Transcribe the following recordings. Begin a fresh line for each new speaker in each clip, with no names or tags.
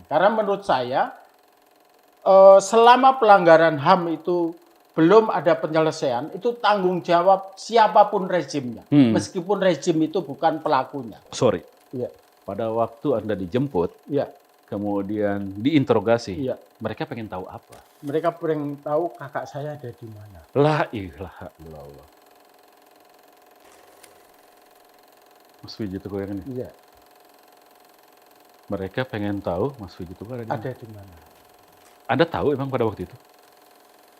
Karena menurut saya selama pelanggaran HAM itu belum ada penyelesaian, itu tanggung jawab siapapun rezimnya. Meskipun rezim itu bukan pelakunya.
Sorry,
Iya,
pada waktu Anda dijemput,
iya,
kemudian diinterogasi,
iya.
mereka pengen tahu apa?
Mereka pengen tahu kakak saya ada di mana.
La ilaha illallah. Mas Wiji Tuko yang ini.
Iya,
Mereka pengen tahu Mas Wiji Tuko ada di mana.
ada di mana.
Anda tahu emang pada waktu itu?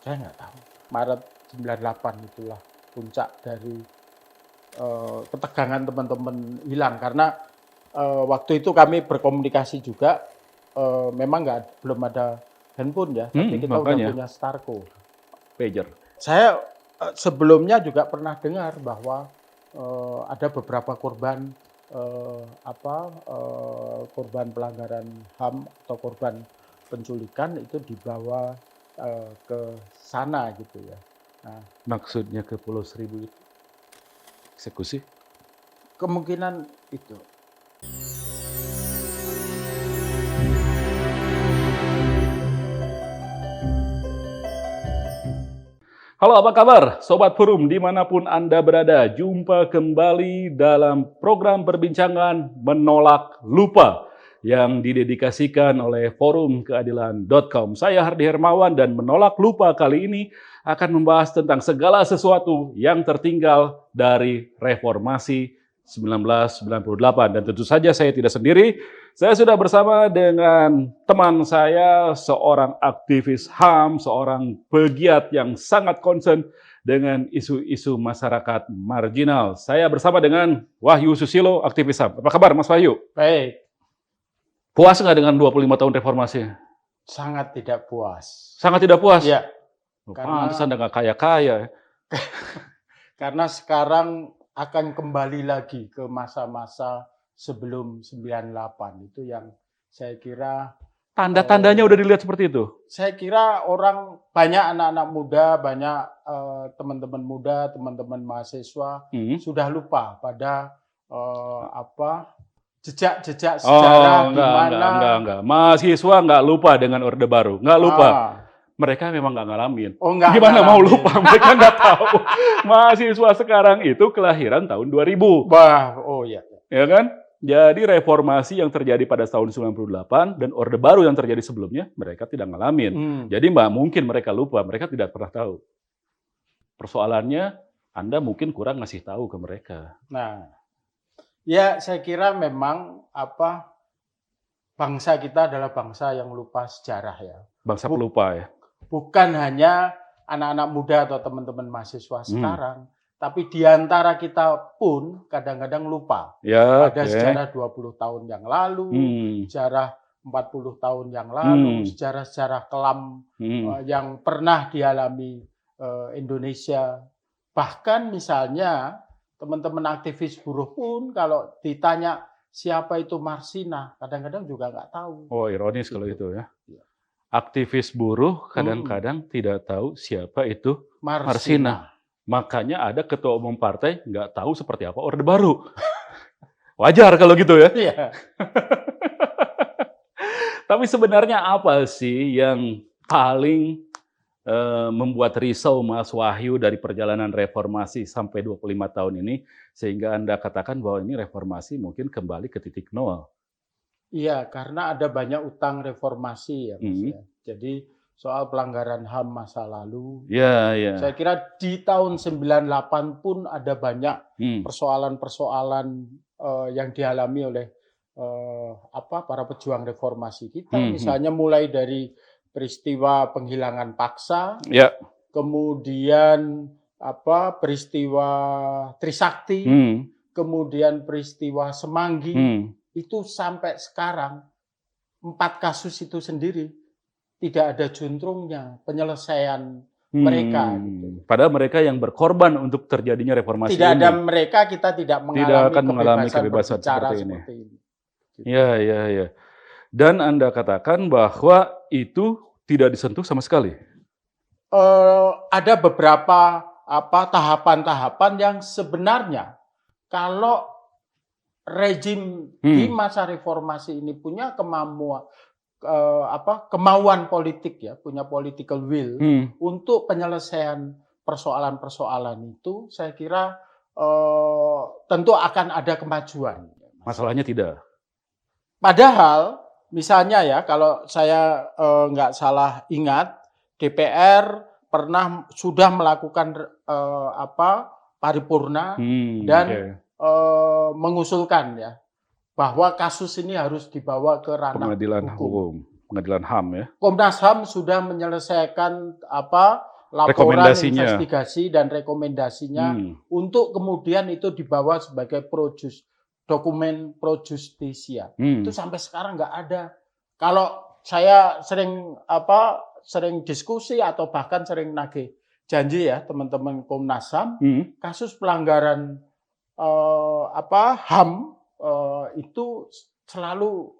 Saya nggak tahu. Maret 98 itulah puncak dari ketegangan teman-teman hilang karena waktu itu kami berkomunikasi juga memang belum ada handphone ya, tapi kita udah
makanya.
punya Starco.
Pager.
Saya sebelumnya juga pernah dengar bahwa ada beberapa korban korban pelanggaran HAM atau korban penculikan itu dibawa ke sana gitu ya. Nah,
Maksudnya ke Pulau Seribu itu? Eksekusi?
kemungkinan itu.
Halo, apa kabar? Sobat Forum, dimanapun Anda berada, jumpa kembali dalam program perbincangan Menolak Lupa yang didedikasikan oleh forumkeadilan.com. Saya Hardi Hermawan dan Menolak Lupa kali ini akan membahas tentang segala sesuatu yang tertinggal dari reformasi 1998. Dan tentu saja saya tidak sendiri. Saya sudah bersama dengan teman saya, seorang aktivis HAM, seorang pegiat yang sangat concern dengan isu-isu masyarakat marginal. Saya bersama dengan Wahyu Susilo, aktivis HAM. Apa kabar, Mas Wahyu?
Baik.
Puas nggak dengan 25 tahun reformasi?
Sangat tidak puas.
Sangat tidak puas?
Iya.
Pantes Anda nggak kaya-kaya.
Karena sekarang akan kembali lagi ke masa-masa sebelum 98. Itu yang saya kira
Tanda-tandanya udah dilihat seperti itu?
Saya kira banyak anak-anak muda, banyak teman-teman muda, teman-teman mahasiswa sudah lupa pada jejak-jejak sejarah di mana.
Enggak. Mahasiswa nggak lupa dengan Orde Baru. Nggak lupa. Mereka memang nggak ngalamin. Gimana mau lupa? Mereka nggak tahu. Mahasiswa sekarang itu kelahiran tahun 2000.
Iya.
Ya kan? Jadi reformasi yang terjadi pada tahun 98 dan Orde Baru yang terjadi sebelumnya, mereka tidak ngalamin. Jadi mungkin mereka lupa, mereka tidak pernah tahu. Persoalannya, Anda mungkin kurang ngasih tahu ke mereka.
Nah, ya saya kira memang bangsa kita adalah bangsa yang lupa sejarah ya.
Bangsa pelupa ya.
Bukan hanya anak-anak muda atau teman-teman mahasiswa sekarang, tapi di antara kita pun kadang-kadang lupa.
Ya,
ada sejarah 20 tahun yang lalu, sejarah 40 tahun yang lalu, sejarah-sejarah kelam yang pernah dialami Indonesia. Bahkan misalnya teman-teman aktivis buruh pun kalau ditanya siapa itu Marsina, kadang-kadang juga nggak tahu.
Oh, ironis kalau itu ya. Aktivis buruh kadang-kadang tidak tahu siapa itu Marsina. Makanya ada ketua umum partai nggak tahu seperti apa Orde Baru. Wajar kalau gitu ya.
Iya.
Tapi sebenarnya apa sih yang paling membuat risau Mas Wahyu dari perjalanan reformasi sampai 25 tahun ini, sehingga Anda katakan bahwa ini reformasi mungkin kembali ke titik nol?
Iya, karena ada banyak utang reformasi ya, Mas ya. Jadi soal pelanggaran HAM masa lalu.
Ya.
Saya kira di tahun 98 pun ada banyak persoalan-persoalan yang dialami oleh para pejuang reformasi kita. Misalnya mulai dari peristiwa penghilangan paksa, kemudian peristiwa Trisakti, kemudian peristiwa Semanggi. Itu sampai sekarang 4 kasus itu sendiri tidak ada juntrungnya penyelesaian mereka. Gitu.
Padahal mereka yang berkorban untuk terjadinya reformasi
tidak
ini.
Ada mereka, kita tidak mengalami
kebebasan seperti ini.
Gitu.
Ya. Dan Anda katakan bahwa itu tidak disentuh sama sekali.
Ada beberapa tahapan-tahapan yang sebenarnya kalau rezim di masa reformasi ini punya kemauan politik ya, punya political will untuk penyelesaian persoalan-persoalan itu, saya kira tentu akan ada kemajuan.
Masalahnya tidak.
Padahal misalnya ya, kalau saya nggak salah ingat, DPR sudah melakukan paripurna dan mengusulkan ya bahwa kasus ini harus dibawa ke ranah
pengadilan hukum, pengadilan HAM ya.
Komnas HAM sudah menyelesaikan laporan investigasi dan rekomendasinya untuk kemudian itu dibawa sebagai dokumen pro justisia. Itu sampai sekarang nggak ada. Kalau saya sering diskusi atau bahkan sering nagih janji ya teman-teman Komnas HAM, kasus pelanggaran HAM itu selalu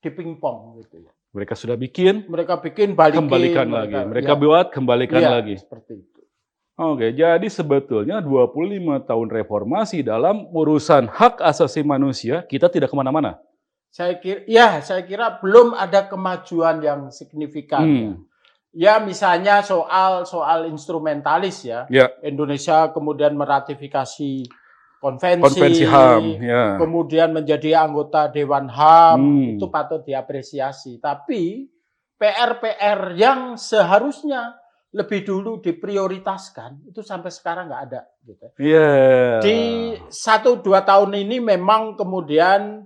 dipingpong gitu ya.
Mereka sudah bikin,
kembalikan
lagi. Mereka buat, kembalikan lagi.
Seperti itu.
Oke, jadi sebetulnya 25 tahun reformasi dalam urusan hak asasi manusia, kita tidak kemana-mana.
Saya kira belum ada kemajuan yang signifikan. Ya, misalnya soal instrumentalis ya. Indonesia kemudian meratifikasi konvensi HAM, kemudian menjadi anggota Dewan HAM, itu patut diapresiasi. Tapi PR-PR yang seharusnya lebih dulu diprioritaskan, itu sampai sekarang nggak ada. Gitu. Di 1-2 tahun ini memang kemudian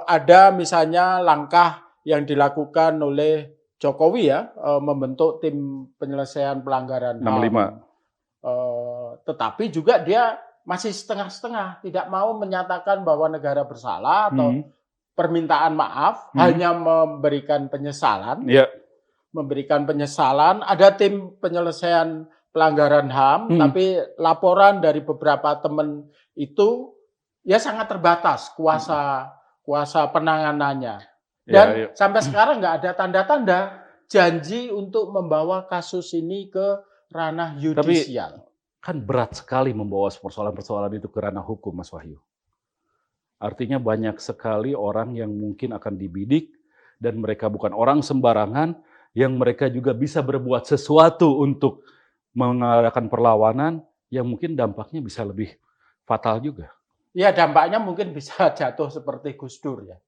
ada misalnya langkah yang dilakukan oleh Jokowi ya, membentuk tim penyelesaian pelanggaran HAM. Tetapi juga dia masih setengah-setengah, tidak mau menyatakan bahwa negara bersalah atau permintaan maaf, hanya memberikan penyesalan. Memberikan penyesalan, ada tim penyelesaian pelanggaran HAM, tapi laporan dari beberapa teman itu ya sangat terbatas kuasa penanganannya. Dan sampai sekarang nggak ada tanda-tanda janji untuk membawa kasus ini ke ranah yudisial.
Kan berat sekali membawa persoalan-persoalan itu ke ranah hukum, Mas Wahyu. Artinya banyak sekali orang yang mungkin akan dibidik dan mereka bukan orang sembarangan, yang mereka juga bisa berbuat sesuatu untuk mengadakan perlawanan yang mungkin dampaknya bisa lebih fatal juga.
Iya, dampaknya mungkin bisa jatuh seperti Gus Dur ya.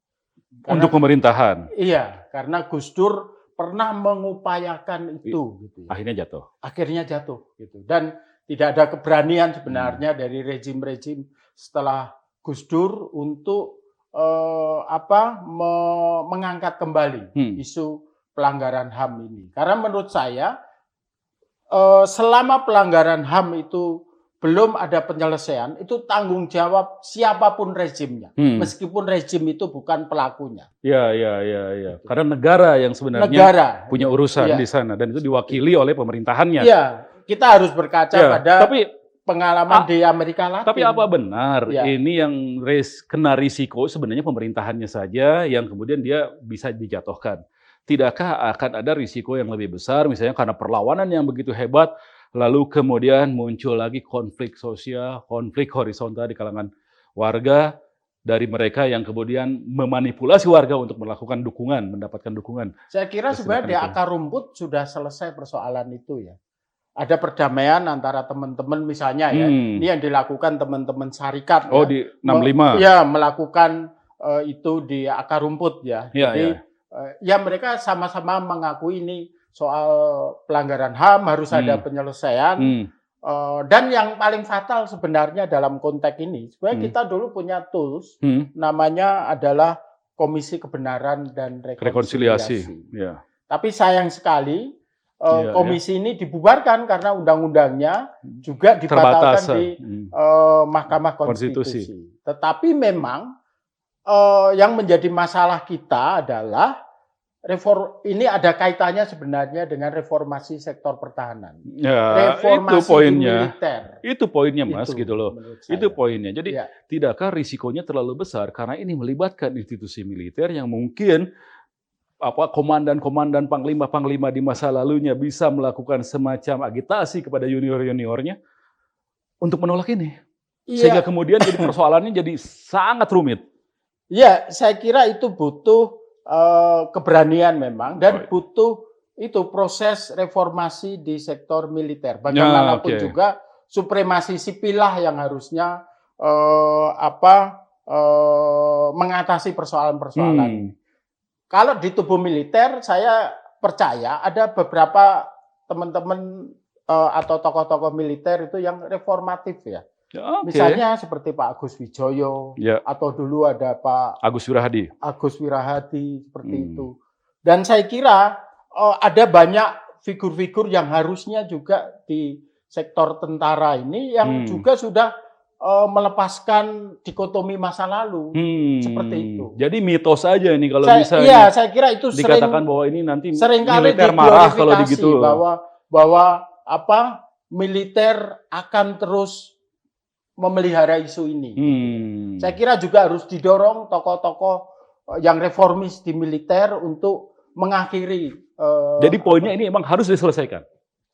Untuk pemerintahan.
Iya, karena Gus Dur pernah mengupayakan itu. Gitu ya.
Akhirnya jatuh.
Gitu. Dan tidak ada keberanian sebenarnya dari rejim-rejim setelah Gus Dur untuk mengangkat kembali isu pelanggaran HAM ini. Karena menurut saya selama pelanggaran HAM itu belum ada penyelesaian, itu tanggung jawab siapapun rezimnya, meskipun rezim itu bukan pelakunya.
Iya. Karena negara yang sebenarnya punya urusan di sana dan itu diwakili oleh pemerintahannya.
Iya. Kita harus berkaca pada pengalaman di Amerika Latin.
Tapi apa benar ini yang kena risiko sebenarnya pemerintahannya saja yang kemudian dia bisa dijatuhkan? Tidakkah akan ada risiko yang lebih besar misalnya karena perlawanan yang begitu hebat, lalu kemudian muncul lagi konflik sosial, konflik horizontal di kalangan warga dari mereka yang kemudian memanipulasi warga untuk melakukan mendapatkan dukungan.
Saya kira sebenarnya di akar rumput sudah selesai persoalan itu ya. Ada perdamaian antara teman-teman misalnya ya. Ini yang dilakukan teman-teman Syarikat.
Di 65.
Melakukan itu di akar rumput ya. Jadi mereka sama-sama mengakui ini soal pelanggaran HAM harus ada penyelesaian. Dan yang paling fatal sebenarnya dalam konteks ini, sebenarnya kita dulu punya tools, namanya adalah Komisi Kebenaran dan Rekonsiliasi. Tapi sayang sekali, komisi ini dibubarkan karena undang-undangnya juga dibatalkan di Mahkamah Konstitusi. Tetapi memang yang menjadi masalah kita adalah ini ada kaitannya sebenarnya dengan reformasi sektor pertahanan. Reformasi
itu poinnya.
Militer.
Itu poinnya, Mas, gitu loh. Itu poinnya. Jadi tidakkah risikonya terlalu besar karena ini melibatkan institusi militer yang mungkin komandan-komandan panglima-panglima di masa lalunya bisa melakukan semacam agitasi kepada junior-juniornya untuk menolak ini. Sehingga kemudian jadi persoalannya jadi sangat rumit.
Ya, saya kira itu butuh keberanian memang dan
Baik.
butuh itu proses reformasi di sektor militer. Bagaimanapun
oke.
juga supremasi sipil lah yang harusnya mengatasi persoalan-persoalan
Hmm.
ini. Kalau di tubuh militer, saya percaya ada beberapa teman-teman atau tokoh-tokoh militer itu yang reformatif ya.
Oke.
Misalnya seperti Pak Agus Wijoyo,
Ya,
atau dulu ada Pak
Agus Wirahadi.
Agus Wirahadi seperti
Hmm.
itu. Dan saya kira ada banyak figur-figur yang harusnya juga di sektor tentara ini yang juga sudah melepaskan dikotomi masa lalu. Seperti itu.
Jadi mitos aja nih kalau
Iya,
misalnya
saya kira itu
dikatakan bahwa ini nanti
seringkali
militer marah kalau begitu.
bahwa militer akan terus memelihara isu ini. Saya kira juga harus didorong tokoh-tokoh yang reformis di militer untuk mengakhiri.
Jadi poinnya ini emang harus diselesaikan.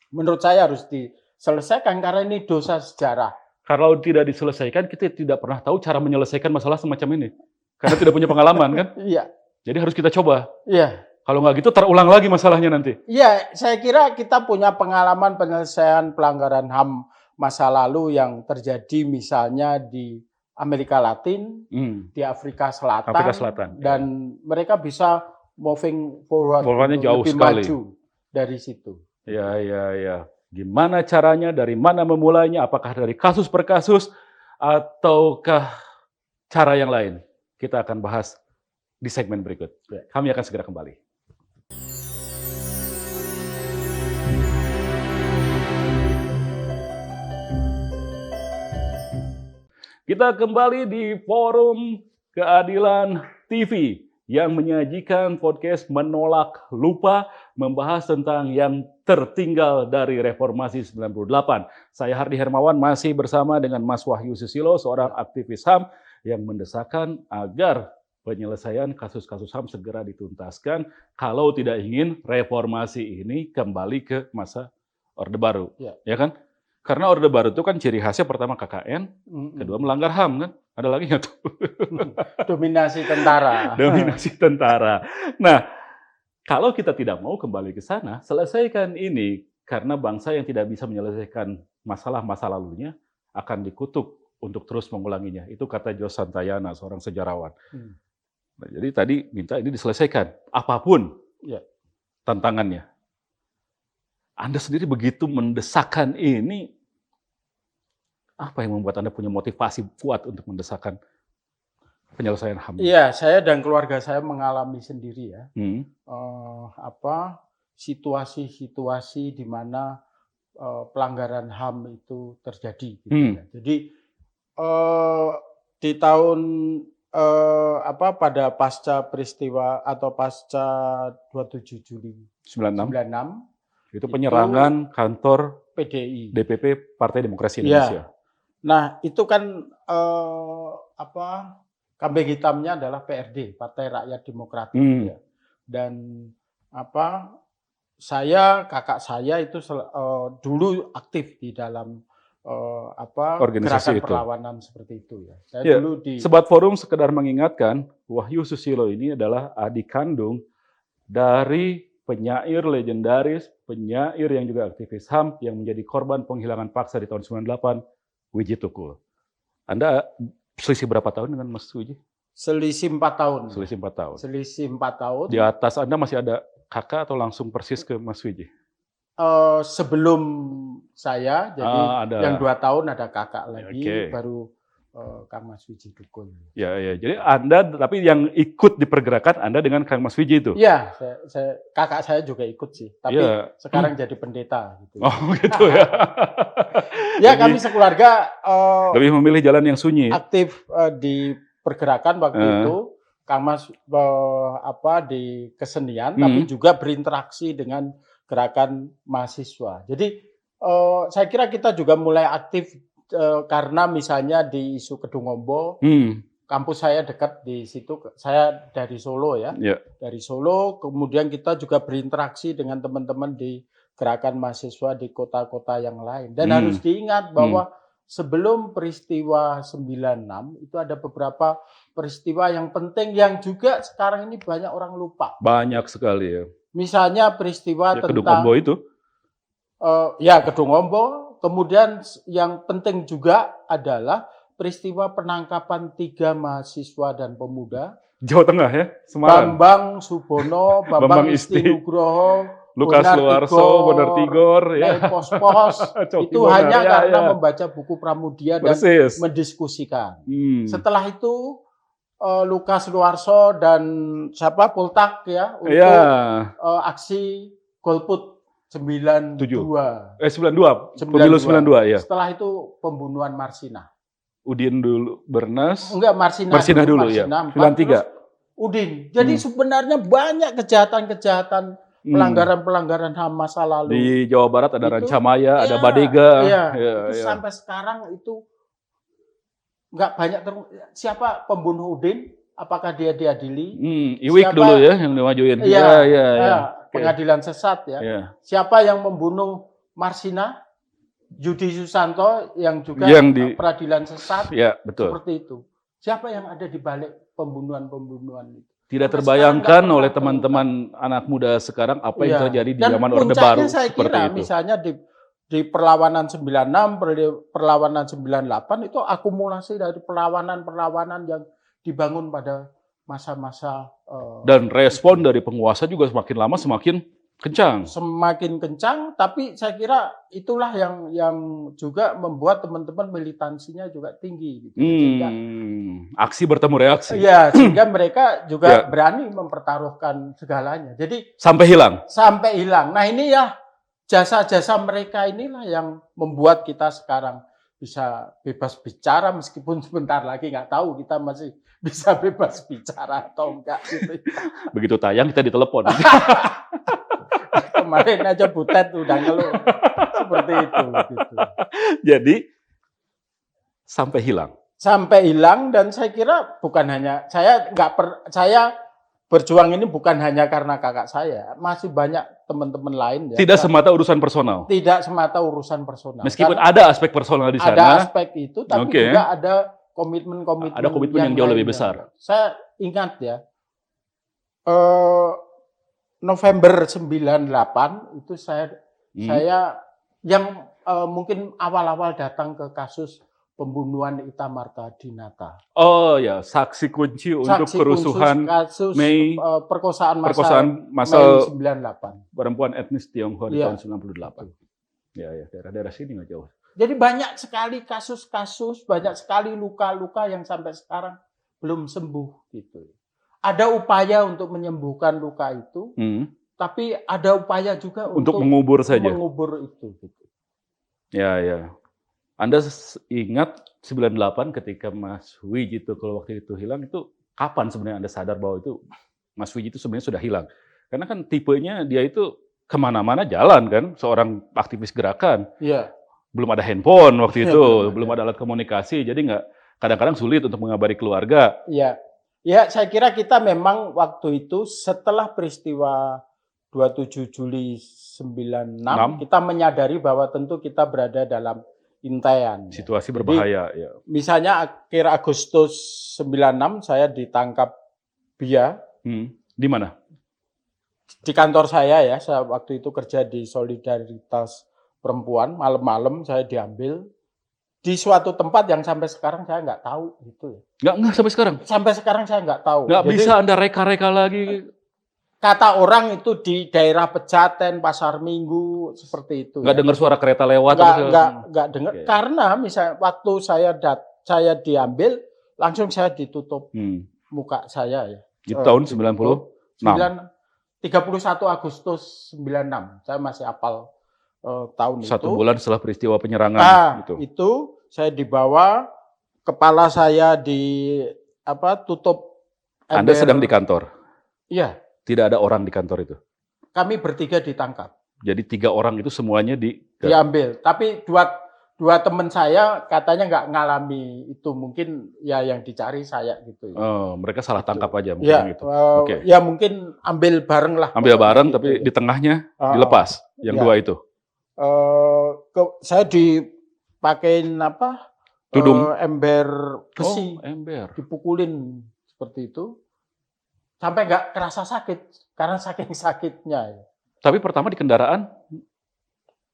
Menurut saya harus diselesaikan karena ini dosa sejarah.
Kalau tidak diselesaikan, kita tidak pernah tahu cara menyelesaikan masalah semacam ini. Karena tidak punya pengalaman kan?
Iya.
Jadi harus kita coba.
Iya.
Kalau nggak gitu terulang lagi masalahnya nanti.
Iya, saya kira kita punya pengalaman penyelesaian pelanggaran HAM masa lalu yang terjadi misalnya di Amerika Latin, di Afrika Selatan, dan mereka bisa moving forward
jauh
lebih
sekali.
maju dari situ.
Ya. Gimana caranya, dari mana memulainya, apakah dari kasus per kasus, ataukah cara yang lain? Kita akan bahas di segmen berikut. Kami akan segera kembali. Kita kembali di Forum Keadilan TV yang menyajikan podcast Menolak Lupa, membahas tentang yang tertinggal dari Reformasi 98. Saya Hardy Hermawan masih bersama dengan Mas Wahyu Susilo, seorang aktivis HAM yang mendesakan agar penyelesaian kasus-kasus HAM segera dituntaskan kalau tidak ingin reformasi ini kembali ke masa Orde Baru. Ya kan? Karena Orde Baru itu kan ciri khasnya pertama KKN, kedua melanggar HAM kan? Ada lagi nggak tuh?
Dominasi tentara.
Dominasi tentara. Nah, kalau kita tidak mau kembali ke sana, selesaikan ini karena bangsa yang tidak bisa menyelesaikan masalah masa lalunya akan dikutuk untuk terus mengulanginya. Itu kata Jos Santayana, seorang sejarawan. Nah, jadi tadi minta ini diselesaikan, apapun tantangannya. Anda sendiri begitu mendesakkan ini, apa yang membuat Anda punya motivasi kuat untuk mendesakkan penyelesaian HAM?
Iya, saya dan keluarga saya mengalami sendiri ya. Situasi-situasi di mana pelanggaran HAM itu terjadi. Gitu ya. Jadi di tahun pada pasca peristiwa atau pasca 27 Juli 96
itu penyerangan kantor
PDI,
DPP Partai Demokrasi Indonesia.
Nah, itu kan kambing hitamnya adalah PRD, Partai Rakyat Demokratik. Ya. Dan kakak saya itu dulu aktif di dalam
organisasi
gerakan
itu.
Perlawanan seperti itu ya.
Saya dulu Sobat Forum sekedar mengingatkan, Wahyu Susilo ini adalah adik kandung dari penyair legendaris, penyair yang juga aktivis HAM yang menjadi korban penghilangan paksa di tahun 98, Widji Tukul. Anda selisih berapa tahun dengan Mas Widji?
Selisih 4 tahun.
Selisih 4 tahun.
Selisih 4 tahun.
Di atas Anda masih ada kakak atau langsung persis ke Mas Widji?
Sebelum saya, jadi yang 2 tahun ada kakak lagi, baru Kang Mas Widji Tukul.
Ya. Jadi Anda, tapi yang ikut di pergerakan Anda dengan Kang Mas Widji itu?
Iya, kakak saya juga ikut sih, tapi sekarang jadi pendeta. Gitu.
Oh gitu ya.
Ya, kami sekeluarga
lebih memilih jalan yang sunyi.
Aktif di pergerakan waktu itu, Kang Mas di kesenian, tapi juga berinteraksi dengan gerakan mahasiswa. Jadi saya kira kita juga mulai aktif karena misalnya di isu Kedungombo, kampus saya dekat di situ. Saya dari Solo ya, dari Solo. Kemudian kita juga berinteraksi dengan teman-teman di gerakan mahasiswa di kota-kota yang lain. Dan harus diingat bahwa sebelum peristiwa 96 itu ada beberapa peristiwa yang penting yang juga sekarang ini banyak orang lupa.
Banyak sekali ya.
Misalnya peristiwa
Ya, Kedung
tentang
Ombo itu.
Kedung Ombo. Kemudian yang penting juga adalah peristiwa penangkapan 3 mahasiswa dan pemuda.
Jawa Tengah ya, Semarang.
Bambang Subono, Bambang Isti Nugroho,
Lukas Luarso, Bonar Tigor, ya.
Pos-pos.
Coki
Itu
Bonar,
hanya
ya,
karena
ya.
membaca buku Pramudia dan
Persis.
mendiskusikan.
Setelah
Setelah itu Lukas Luarso dan Poltak ya untuk
ya,
aksi golput 92.
92, pemilu 92 ya.
Setelah itu pembunuhan Marsina.
Udin dulu, Bernas.
Enggak, Marsina
dulu ya. 93.
Udin. Jadi sebenarnya banyak kejahatan-kejahatan, pelanggaran-pelanggaran HAM masa lalu.
Di Jawa Barat ada
Itu,
Rancamaya, ada
ya,
Badega.
Iya,
Ya,
itu
ya.
sampai sekarang itu nggak banyak siapa pembunuh Udin? Apakah dia diadili?
Iwik
Siapa-
dulu ya yang dimajuin.
Iya,
Iya. Oke.
Pengadilan sesat ya.
Ya.
Siapa yang membunuh Marsina? Yudi Susanto yang juga
Yang di-
peradilan sesat.
Ya, betul.
Seperti itu. Siapa yang ada di balik pembunuhan-pembunuhan itu?
Tidak
Sampai
terbayangkan
sekarang nggak
oleh
pernah
teman-teman anak muda sekarang apa yang
Iya.
terjadi di
Dan
zaman Orde
puncaknya
Baru
saya
seperti
kira,
itu.
misalnya di perlawanan 96, perlawanan 98 itu akumulasi dari perlawanan-perlawanan yang dibangun pada masa-masa
Dan respon dari penguasa juga semakin lama semakin kencang.
semakin kencang, tapi saya kira itulah yang juga membuat teman-teman militansinya juga tinggi. Gitu. Sehingga,
Aksi bertemu reaksi.
ya, sehingga mereka juga
Ya.
berani mempertaruhkan segalanya. Jadi
Sampai hilang.
sampai hilang. Nah ini ya jasa-jasa mereka inilah yang membuat kita sekarang bisa bebas bicara meskipun sebentar lagi nggak tahu kita masih bisa bebas bicara atau enggak gitu.
Begitu tayang kita ditelepon.
Kemarin aja Butet udah ngeluh seperti itu. Gitu.
Jadi sampai hilang.
Sampai hilang dan saya kira bukan hanya saya berjuang ini bukan hanya karena kakak saya, masih banyak teman-teman lain ya.
Tidak semata urusan personal.
Tidak semata urusan personal.
Meskipun
Karena
ada aspek personal di sana.
ada aspek itu, tapi
Oke.
juga ada komitmen-komitmen.
Ada komitmen yang jauh lebih
lainnya.
besar.
Saya ingat ya, November 98 itu saya yang mungkin awal-awal datang ke kasus pembunuhan Ita Marta Dinata.
Oh ya, saksi kunci untuk
Saksi
kerusuhan
kasus
Mei
perkosaan
massal
Mei 98.
perempuan etnis Tionghoa di
Iya.
tahun 98. Ya, daerah-daerah sini nggak jauh.
Jadi banyak sekali kasus-kasus, banyak sekali luka-luka yang sampai sekarang belum sembuh gitu. Ada upaya untuk menyembuhkan luka itu, tapi ada upaya juga
Untuk mengubur saja.
mengubur itu. Gitu.
Ya. Anda ingat 98 ketika Mas Wiji itu kalau waktu itu hilang itu kapan sebenarnya Anda sadar bahwa itu Mas Wiji itu sebenarnya sudah hilang? Karena kan tipenya dia itu kemana-mana jalan kan, seorang aktivis gerakan.
Iya.
Belum ada handphone waktu
Iya,
itu,
belum
belum ada alat komunikasi, jadi nggak kadang-kadang sulit untuk mengabari keluarga.
Iya. Ya, saya kira kita memang waktu itu setelah peristiwa 27 Juli 96, kita menyadari bahwa tentu kita berada dalam intaian.
Situasi berbahaya. Ya.
Misalnya akhir Agustus 96 saya ditangkap BIA.
Di mana?
Di kantor saya ya, saya waktu itu kerja di Solidaritas Perempuan, malam-malam saya diambil di suatu tempat yang sampai sekarang saya nggak tahu gitu.
Nggak sampai sekarang.
Sampai sekarang saya nggak tahu.
Nggak
Jadi,
bisa Anda reka-reka lagi.
kata orang itu di daerah Pejaten, Pasar Minggu seperti itu.
Nggak dengar suara kereta lewat.
Nggak dengar.
Oke.
Karena misalnya waktu saya diambil langsung saya ditutup muka saya ya.
Di tahun 90.
31 Agustus 96. Saya masih hafal tahun itu.
1 bulan setelah peristiwa penyerangan.
Itu saya dibawa, kepala saya tutup.
Anda sedang di kantor?
Iya.
Tidak ada orang di kantor itu?
Kami bertiga ditangkap.
Jadi 3 orang itu semuanya
diambil. Tapi dua teman saya katanya nggak ngalami itu. Mungkin ya yang dicari saya gitu.
Oh, mereka salah tangkap aja mungkin
ya,
gitu.
Ya mungkin ambil bareng lah.
Ambil bareng
gitu.
tapi di tengahnya dilepas yang 2 itu.
Saya pakein apa?
Tudung.
Ember besi.
Oh, ember.
Dipukulin seperti itu. Sampai nggak kerasa sakit karena saking sakitnya.
Tapi pertama di kendaraan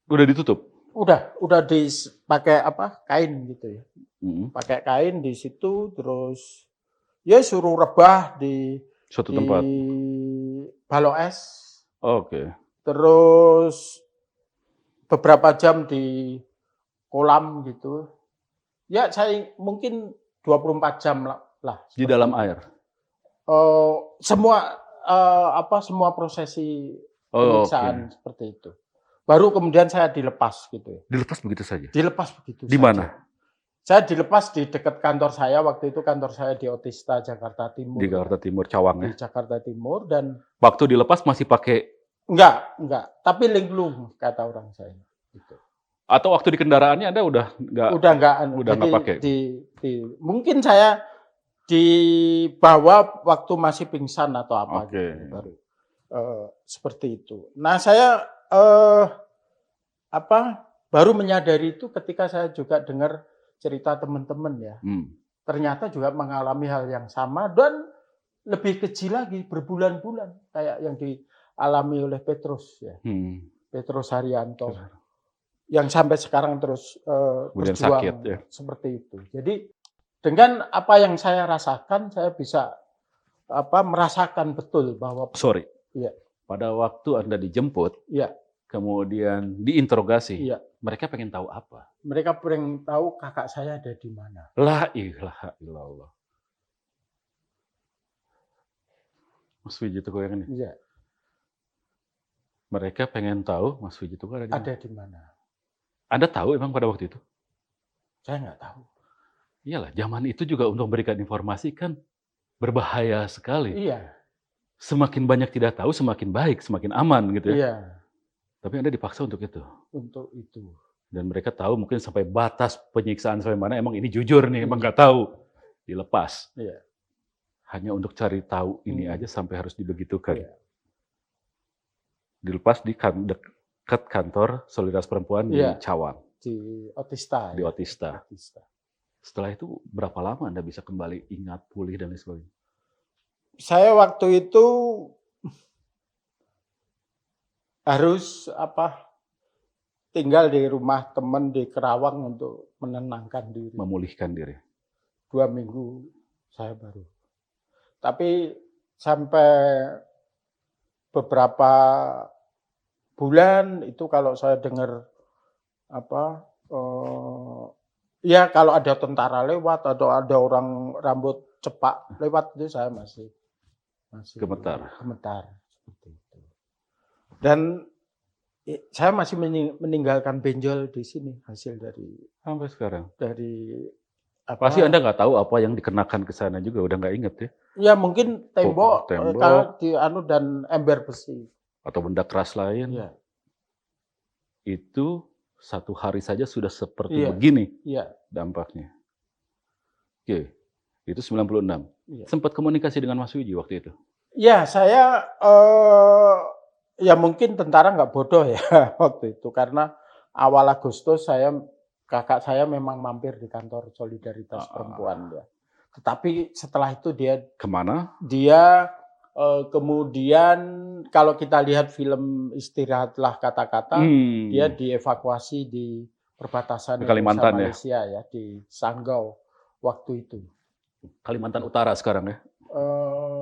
udah ditutup.
Udah dipakai apa? Kain gitu ya. Pakai kain di situ, terus ya suruh rebah di
suatu tempat.
balok es.
Oke.
Terus beberapa jam di kolam gitu. Ya saya mungkin 24 jam lah.
Di dalam air.
Semua semua prosesi
Okay.
penyiksaan seperti itu. Baru kemudian saya dilepas gitu.
Dilepas begitu saja.
Dilepas begitu.
Di mana?
Saya dilepas di dekat kantor saya. Waktu itu kantor saya di Otista, Jakarta Timur.
Di Jakarta Timur, Cawang ya.
Di Jakarta Timur dan
waktu dilepas masih pakai?
Enggak. Tapi linglung kata orang saya. Gitu.
Atau waktu di kendaraannya Anda udah nggak pakai?
Mungkin saya dibawa waktu masih pingsan atau apa.
Oke.
Gitu, baru seperti itu. Nah saya baru menyadari itu ketika saya juga dengar cerita teman-teman ya. Ternyata juga mengalami hal yang sama dan lebih keji lagi berbulan-bulan kayak yang dialami oleh Petrus ya. Petrus Haryanto yang sampai sekarang terus berjuang
sakit, ya.
Seperti itu. Jadi dengan apa yang saya rasakan saya bisa merasakan betul bahwa
Iya. Pada waktu Anda dijemput,
iya.
Kemudian diinterogasi,
iya.
Mereka pengen tahu apa?
Mereka pengen tahu kakak saya ada di mana.
La ilaha illallah. Mas Wijituko yang ini?
Iya.
Mereka pengen tahu Mas Wijituko ada
di mana.
Anda tahu emang pada waktu itu?
Saya nggak tahu.
Iyalah, zaman itu juga untuk memberikan informasi kan berbahaya sekali.
Iya.
Semakin banyak tidak tahu, semakin baik, semakin aman gitu ya.
Iya.
Tapi Anda dipaksa untuk itu.
Untuk itu.
Dan mereka tahu mungkin sampai batas penyiksaan sampai mana emang ini jujur nih, emang nggak tahu. Dilepas.
Iya.
Hanya untuk cari tahu ini aja sampai harus dibegitukan.
Iya.
Dilepas di dekat kantor Solidaritas Perempuan di Cawang.
Di Otista.
Di Otista. Setelah itu berapa lama Anda bisa kembali ingat, pulih dan lain sebagainya?
Saya waktu itu harus tinggal di rumah teman di Kerawang untuk menenangkan diri.
Memulihkan diri.
2 minggu saya baru. Tapi sampai beberapa bulan itu kalau saya dengar ya kalau ada tentara lewat atau ada orang rambut cepak lewat itu saya masih
gemetar
seperti itu. Dan saya masih meninggalkan benjol di sini hasil dari
sampai sekarang.
Dari
pasti Anda nggak tahu apa yang dikenakan ke sana juga, udah nggak inget ya?
Ya mungkin tembok kalau dan ember besi
atau benda keras lain.
Ya.
Itu satu hari saja sudah seperti begini dampaknya. Oke, itu 96. Ya. Sempat komunikasi dengan Mas Wiji waktu itu?
Ya, saya ya mungkin tentara nggak bodoh ya waktu itu karena awal Agustus kakak saya memang mampir di kantor Solidaritas Perempuan ya. Tetapi setelah itu dia
kemana?
Dia kemudian kalau kita lihat film Istirahatlah Kata-Kata, dia dievakuasi di perbatasan
di Kalimantan
Malaysia ya di Sanggau waktu itu.
Kalimantan Utara sekarang ya?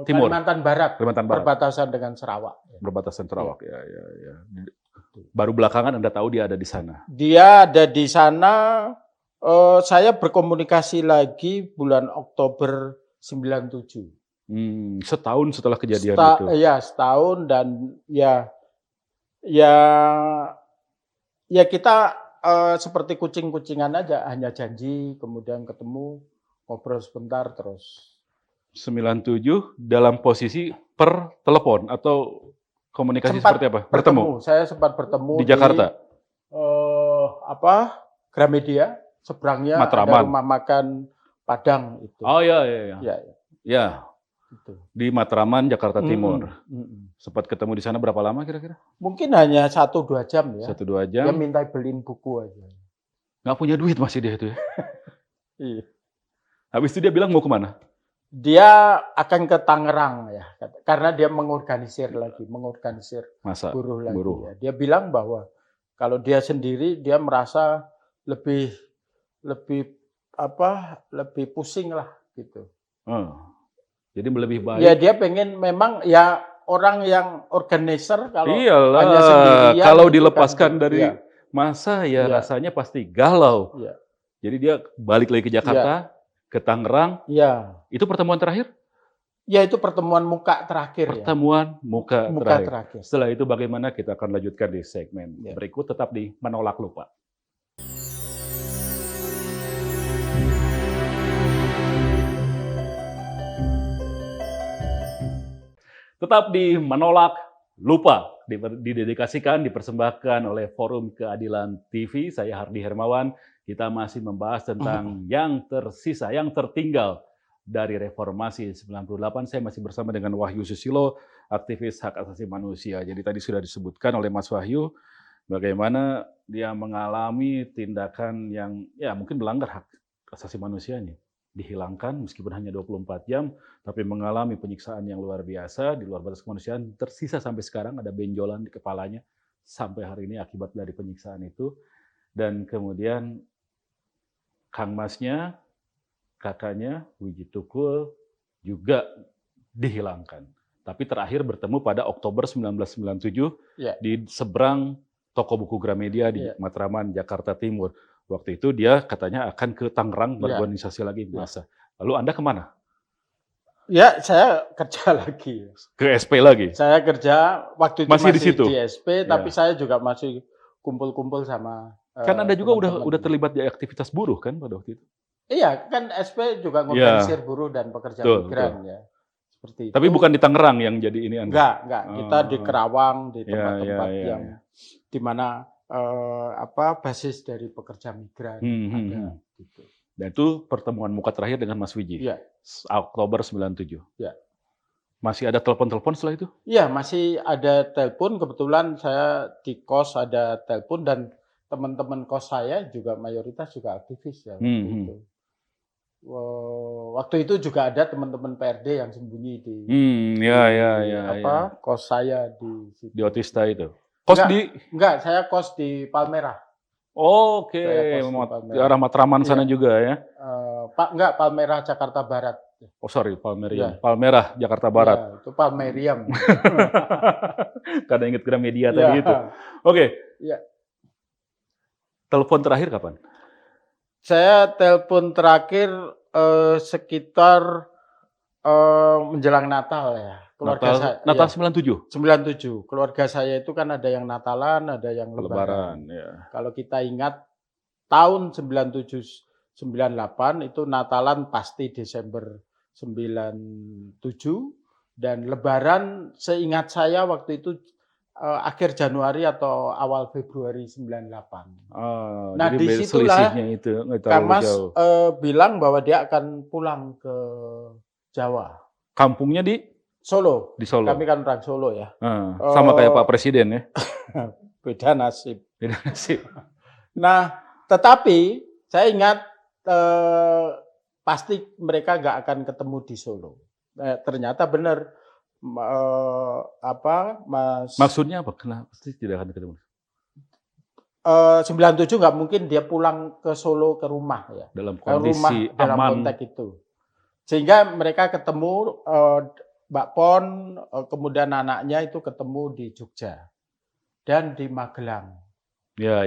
Timur. Kalimantan Barat, perbatasan dengan Sarawak.
Perbatasan Sarawak, ya. Baru belakangan Anda tahu dia ada di sana? Dia
ada di sana, saya berkomunikasi lagi bulan Oktober 97.
Setahun setelah kejadian itu?
Ya, setahun dan ya kita seperti kucing-kucingan aja, hanya janji, kemudian ketemu, ngobrol sebentar, terus.
97 dalam posisi per telepon atau komunikasi seperti apa?
Bertemu. Saya sempat bertemu
di Jakarta.
Gramedia, seberangnya
Matraman.
Ada rumah makan Padang itu.
Oh iya. Ya.
Itu.
Di Matraman, Jakarta Timur. Sempat ketemu di sana berapa lama kira-kira?
Mungkin hanya 1-2 jam ya.
1-2 jam.
Dia minta beliin buku aja.
Nggak punya duit masih dia itu ya.
Iya.
Habis itu dia bilang mau kemana?
Dia akan ke Tangerang ya, karena dia mengorganisir
Masa
buruh lagi.
buruh.
Ya. Dia bilang bahwa kalau dia sendiri dia merasa lebih lebih pusing lah gitu.
Jadi lebih baik.
Ya dia pengen memang ya orang yang organizer kalau
Iyalah,
hanya sendirian
kalau
itu
dilepaskan
kan,
dari
ya,
masa ya
ya,
rasanya pasti galau.
ya,
Jadi dia balik lagi ke Jakarta, ke Tangerang.
ya,
Itu pertemuan terakhir?
ya itu pertemuan muka terakhir
Pertemuan muka terakhir.
terakhir.
Setelah itu bagaimana kita akan lanjutkan di segmen
Ya.
berikut, tetap di Menolak Lupa. Tetap di Menolak Lupa, didedikasikan, dipersembahkan oleh Forum Keadilan TV. Saya Hardi Hermawan. Kita masih membahas tentang yang tersisa, yang tertinggal dari reformasi 98. Saya masih bersama dengan Wahyu Susilo, aktivis hak asasi manusia. Jadi tadi sudah disebutkan oleh Mas Wahyu bagaimana dia mengalami tindakan yang ya mungkin melanggar hak asasi manusianya. Dihilangkan meskipun hanya 24 jam, tapi mengalami penyiksaan yang luar biasa, di luar batas kemanusiaan, tersisa sampai sekarang, ada benjolan di kepalanya, sampai hari ini akibat dari penyiksaan itu. Dan kemudian Kang Masnya, kakaknya, Wiji Tukul, juga dihilangkan. Tapi terakhir bertemu pada Oktober 1997,
Ya.
di seberang toko buku Gramedia di Matraman, Jakarta Timur. Waktu itu dia katanya akan ke Tangerang berorganisasi lagi biasa. Lalu Anda kemana?
Ya, saya kerja lagi.
Ke SP lagi?
Saya kerja waktu itu
masih di situ?
Di SP, tapi saya juga masih kumpul-kumpul sama
kan Anda juga
teman-teman.
udah terlibat di aktivitas buruh kan pada waktu itu?
Iya, kan SP juga ngorganisir buruh dan pekerja migran ya. Seperti itu.
Tapi bukan di Tangerang yang jadi ini Anda?
Enggak. Kita di Kerawang, di tempat-tempat yang di mana basis dari pekerja migran ada gitu.
Dan itu pertemuan muka terakhir dengan Mas Wiji.
Iya.
Oktober 97.
Iya.
Masih ada telepon-telepon setelah itu?
Iya, masih ada telepon. Kebetulan saya di kos ada telepon dan teman-teman kos saya juga mayoritas juga aktivis ya waktu itu. Waktu itu juga ada teman-teman PRD yang sembunyi di kos saya di situ.
Di Otista itu.
Enggak, saya kos di Palmerah.
Oke, di arah Matraman sana juga ya?
Enggak, Palmerah Jakarta Barat.
Oh sorry, Palmeriam. Palmerah Jakarta Barat.
Ya, itu Palmeriam.
Karena ingat Gramedia tadi itu. Oke.
Ya.
Telepon terakhir kapan?
Saya telepon terakhir sekitar menjelang Natal ya.
Keluarga Natal 97?
97. Keluarga saya itu kan ada yang Natalan, ada yang Lebaran.
Ya.
Kalau kita ingat tahun 97-98 itu Natalan pasti Desember 97 dan Lebaran seingat saya waktu itu akhir Januari atau awal Februari 98. Nah disitulah Kang Mas bilang bahwa dia akan pulang ke Jawa.
Kampungnya di
Solo.
Di Solo.
Kami kan orang Solo ya.
Sama kayak Pak Presiden ya.
Beda nasib. Nah, tetapi saya ingat pasti mereka nggak akan ketemu di Solo. Ternyata benar. Mas.
Maksudnya apa? Kenapa pasti tidak akan ketemu?
97 nggak mungkin dia pulang ke Solo ke rumah ya.
Dalam kondisi
rumah, dalam
aman.
konteks itu. Sehingga mereka ketemu Mbak Pon, kemudian anaknya itu ketemu di Jogja dan di Magelang.
Ya.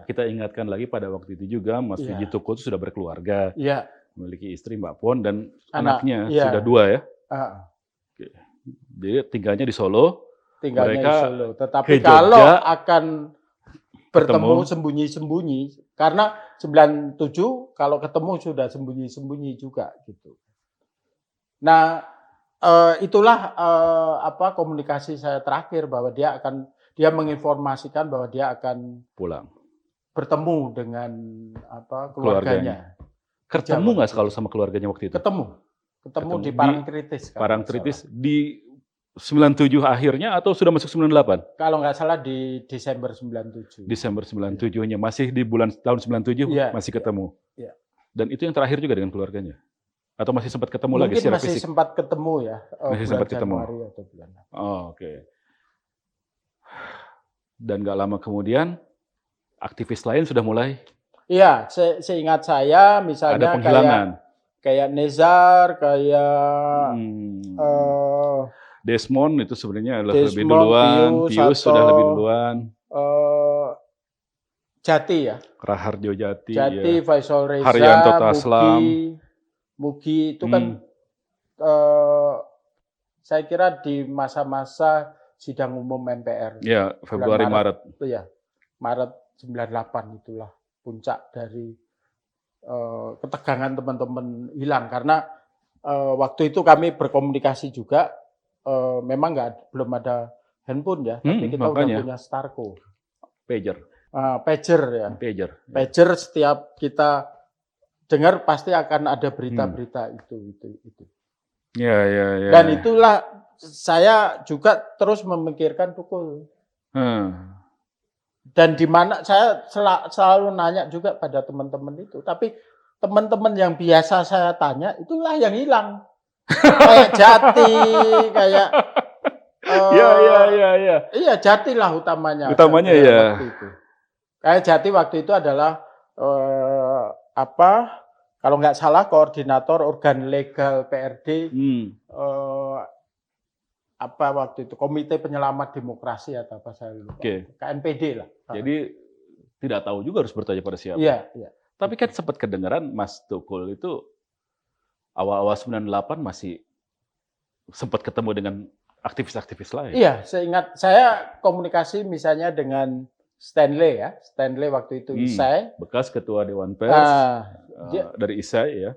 Kita ingatkan lagi pada waktu itu juga Mas Wiji Tukul sudah berkeluarga, memiliki istri Mbak Pon dan anaknya sudah 2 ya. Oke. Jadi tinggalnya di Solo.
Di Solo. Tetapi kalau akan bertemu sembunyi-sembunyi, karena 97 kalau ketemu sudah sembunyi-sembunyi juga gitu. Nah, itulah komunikasi saya terakhir bahwa dia menginformasikan bahwa dia akan
pulang
bertemu dengan keluarganya.
Ketemu nggak kalau sama keluarganya waktu itu?
Ketemu di Parangtritis.
Parangtritis di 97 akhirnya atau sudah masuk 98?
Kalau nggak salah di Desember 97.
Desember 97-nya, masih di bulan tahun 97
Iya,
masih ketemu?
iya.
Dan itu yang terakhir juga dengan keluarganya? Atau masih sempat ketemu lagi
Mungkin
secara
masih
fisik?
sempat ketemu ya,
Masih
bulan
sempat ketemu?
Januari atau bulan apa.
Oh, oke. Dan nggak lama kemudian, aktivis lain sudah mulai
Iya, seingat saya
ada
misalnya
penghilangan.
kayak Nezar, kayak
Desmond itu sebenarnya adalah lebih
Desmond,
duluan, Pius
Pius,
sudah
atau
lebih duluan,
Jati ya,
Raharjo Jati,
Jati,
ya.
Faisal Reza,
Haryanto Taslam.
Mugi itu kan saya kira di masa-masa sidang umum MPR.
Ya, Februari Maret.
Itu ya, Maret 98 itulah puncak dari ketegangan teman-teman hilang karena waktu itu kami berkomunikasi juga, memang belum ada handphone ya, tapi kita
makanya.
udah punya Starco.
Pager.
Pager ya. Pager setiap kita dengar pasti akan ada berita-berita itu.
Ya.
Dan itulah saya juga terus memikirkan Tukul. Dan di mana saya selalu nanya juga pada teman-teman itu, tapi teman-teman yang biasa saya tanya itulah yang hilang. Kayak Jati, kayak Iya, Jati lah utamanya.
Utamanya ya.
Waktu itu. Kayak Jati waktu itu adalah kalau nggak salah koordinator organ legal PRD, waktu itu Komite Penyelamat Demokrasi atau apa saya lupa. KNPD lah.
Jadi tidak tahu juga harus bertanya pada siapa.
Iya.
Tapi kan sempat kedengaran Mas Tukul itu awal-awal 98 masih sempat ketemu dengan aktivis-aktivis lain.
Iya, seingat saya komunikasi misalnya dengan Stanley ya. Stanley waktu itu ISAI.
Bekas Ketua Dewan Pers dari ISAI ya.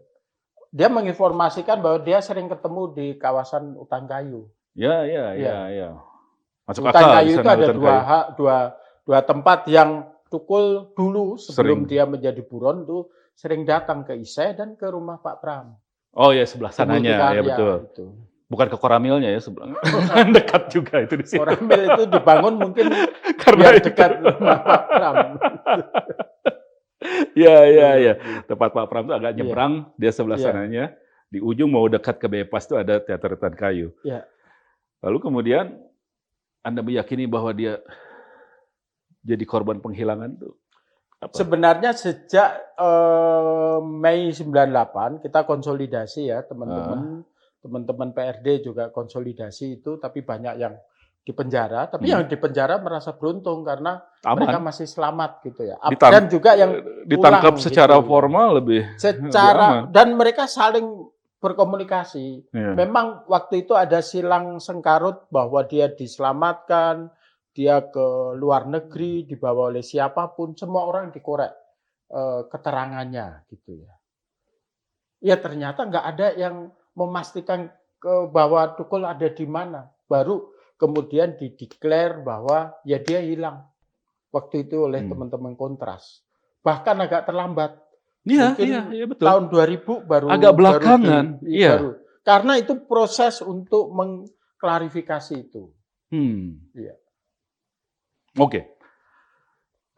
Dia menginformasikan bahwa dia sering ketemu di kawasan Utan Kayu.
Ya. Masuk
Utan
akal.
Kayu itu ada dua tempat yang Tukul dulu sebelum dia menjadi buron tuh sering datang ke ISAI dan ke rumah Pak Pram.
Oh ya, sebelah sananya ya betul. Itu. Bukan ke Koramilnya ya sebelah. Dekat juga itu di sini.
Koramil itu dibangun mungkin karena dekat rumah Pak Pram.
Ya. Tempat Pak Pram itu agak nyebrang, dia sebelah sananya. Di ujung mau dekat ke Bebas itu ada Teater Utan Kayu.
Ya.
Lalu kemudian Anda meyakini bahwa dia jadi korban penghilangan tuh? Apa?
Sebenarnya sejak Mei 98 kita konsolidasi ya teman-teman PRD juga konsolidasi itu, tapi banyak yang di penjara. Tapi yang di penjara merasa beruntung karena mereka masih selamat gitu ya. Dan juga yang
ditangkap secara formal lebih
dan mereka saling berkomunikasi. Memang waktu itu ada silang sengkarut bahwa dia diselamatkan, dia ke luar negeri, dibawa oleh siapapun, semua orang dikorek keterangannya gitu ya. Ya ternyata nggak ada yang memastikan bahwa Tukul ada di mana. Baru kemudian dideklar bahwa ya dia hilang waktu itu oleh teman-teman Kontras. Bahkan agak terlambat.
Iya betul.
Tahun 2000 baru
agak belakangan.
Baru. Karena itu proses untuk mengklarifikasi itu. Iya.
Oke.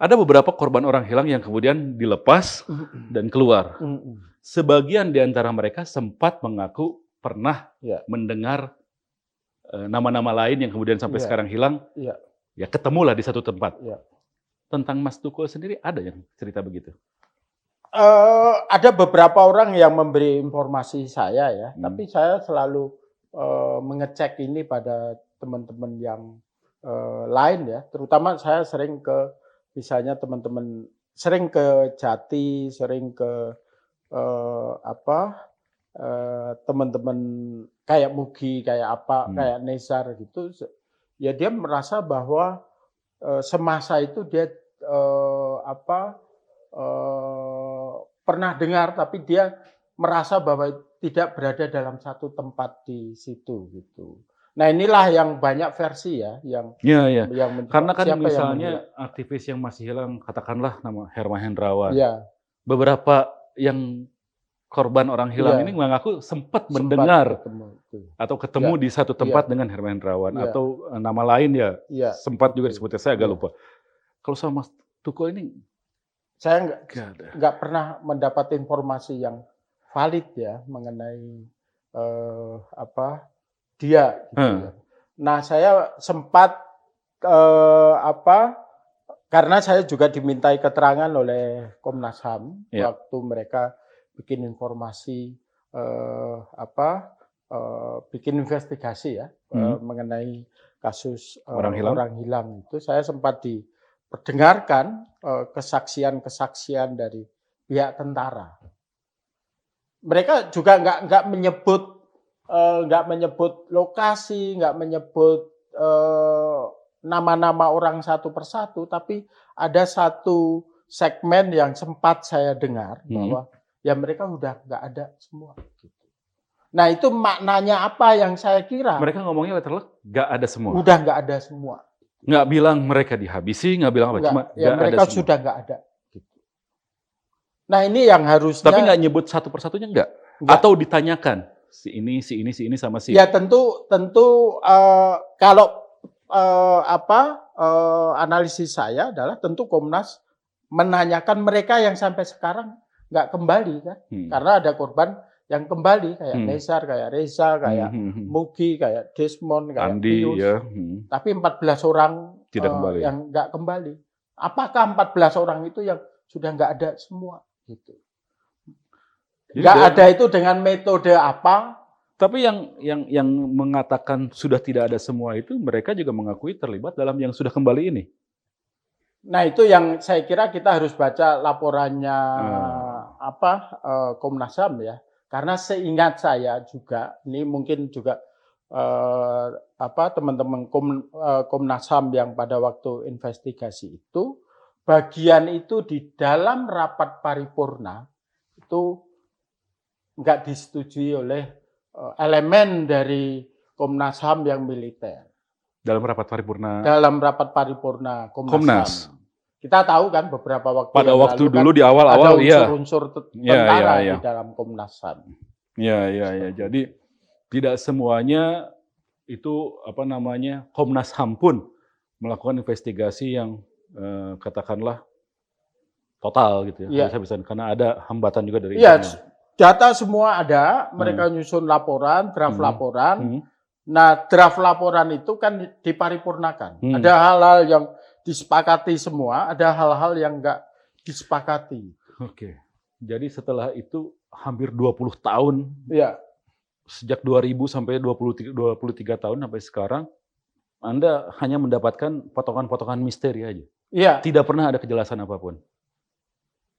Ada beberapa korban orang hilang yang kemudian dilepas dan keluar. Sebagian di antara mereka sempat mengaku pernah mendengar nama-nama lain yang kemudian sampai sekarang hilang. Ya ketemulah di satu tempat. Tentang Mas Tukul sendiri ada yang cerita begitu?
Ada beberapa orang yang memberi informasi saya ya. Tapi saya selalu mengecek ini pada teman-teman yang lain ya, terutama saya sering ke misalnya teman-teman sering ke Jati, sering ke teman-teman kayak Mugi, kayak kayak Nezar gitu, ya dia merasa bahwa semasa itu dia pernah dengar, tapi dia merasa bahwa tidak berada dalam satu tempat di situ gitu. Nah inilah yang banyak versi ya, yang
karena kan misalnya aktivis yang masih hilang, katakanlah nama Herma Hendrawan,
ya.
beberapa yang korban orang hilang ini mengaku sempat mendengar atau ketemu di satu tempat dengan Herman Hendrawan atau nama lain sempat juga disebutnya, saya agak lupa. Kalau sama Mas Tukul ini
saya nggak pernah mendapat informasi yang valid ya mengenai dia. Gitu ya. Nah saya sempat karena saya juga dimintai keterangan oleh Komnas HAM waktu mereka bikin informasi bikin investigasi ya mengenai kasus orang hilang itu, saya sempat diperdengarkan kesaksian dari pihak tentara. Mereka juga nggak menyebut lokasi, nggak menyebut nama-nama orang satu persatu, tapi ada satu segmen yang sempat saya dengar bahwa ya mereka udah nggak ada semua. Nah itu maknanya apa yang saya kira?
Mereka ngomongnya letterlek nggak ada semua.
Udah nggak ada semua.
Nggak bilang mereka dihabisi, nggak bilang apa, cuma
ya mereka ada sudah nggak ada. Nah ini yang harusnya.
Tapi nggak nyebut satu persatunya nggak? Atau ditanyakan si ini sama si.
Ya tentu kalau analisis saya adalah tentu Komnas menanyakan mereka yang sampai sekarang nggak kembali kan, karena ada korban yang kembali kayak Nesar, kayak Reza, kayak Mugi, kayak Desmond, kayak
Andi,
Pius. Tapi 14 orang
tidak kembali.
Yang nggak kembali. Apakah 14 orang itu yang sudah nggak ada semua? Gitu. Nggak ada itu dengan metode apa?
Tapi yang mengatakan sudah tidak ada semua itu, mereka juga mengakui terlibat dalam yang sudah kembali ini.
Nah itu yang saya kira kita harus baca laporannya Komnas HAM ya. Karena seingat saya juga, ini mungkin juga teman-teman Komnas HAM yang pada waktu investigasi itu, bagian itu di dalam rapat paripurna itu nggak disetujui oleh elemen dari Komnas HAM yang militer.
Dalam rapat paripurna?
Dalam rapat paripurna Komnas HAM. Kita tahu kan beberapa waktu
pada
yang
waktu
lalu
dulu
kan
di awal-awal
ada unsur-unsur tentara di dalam Komnas HAM.
Ya. Jadi tidak semuanya itu Komnas HAM pun melakukan investigasi yang katakanlah total gitu ya. Karena ada hambatan juga dari internal.
Data semua ada, mereka nyusun laporan, draft laporan. Nah, draft laporan itu kan diparipurnakan. Ada hal-hal yang disepakati semua, ada hal-hal yang enggak disepakati.
Oke. Jadi setelah itu hampir 20 tahun.
Iya.
Sejak 2000 sampai 23 tahun sampai sekarang, Anda hanya mendapatkan potongan-potongan misteri aja.
Iya.
Tidak pernah ada kejelasan apapun.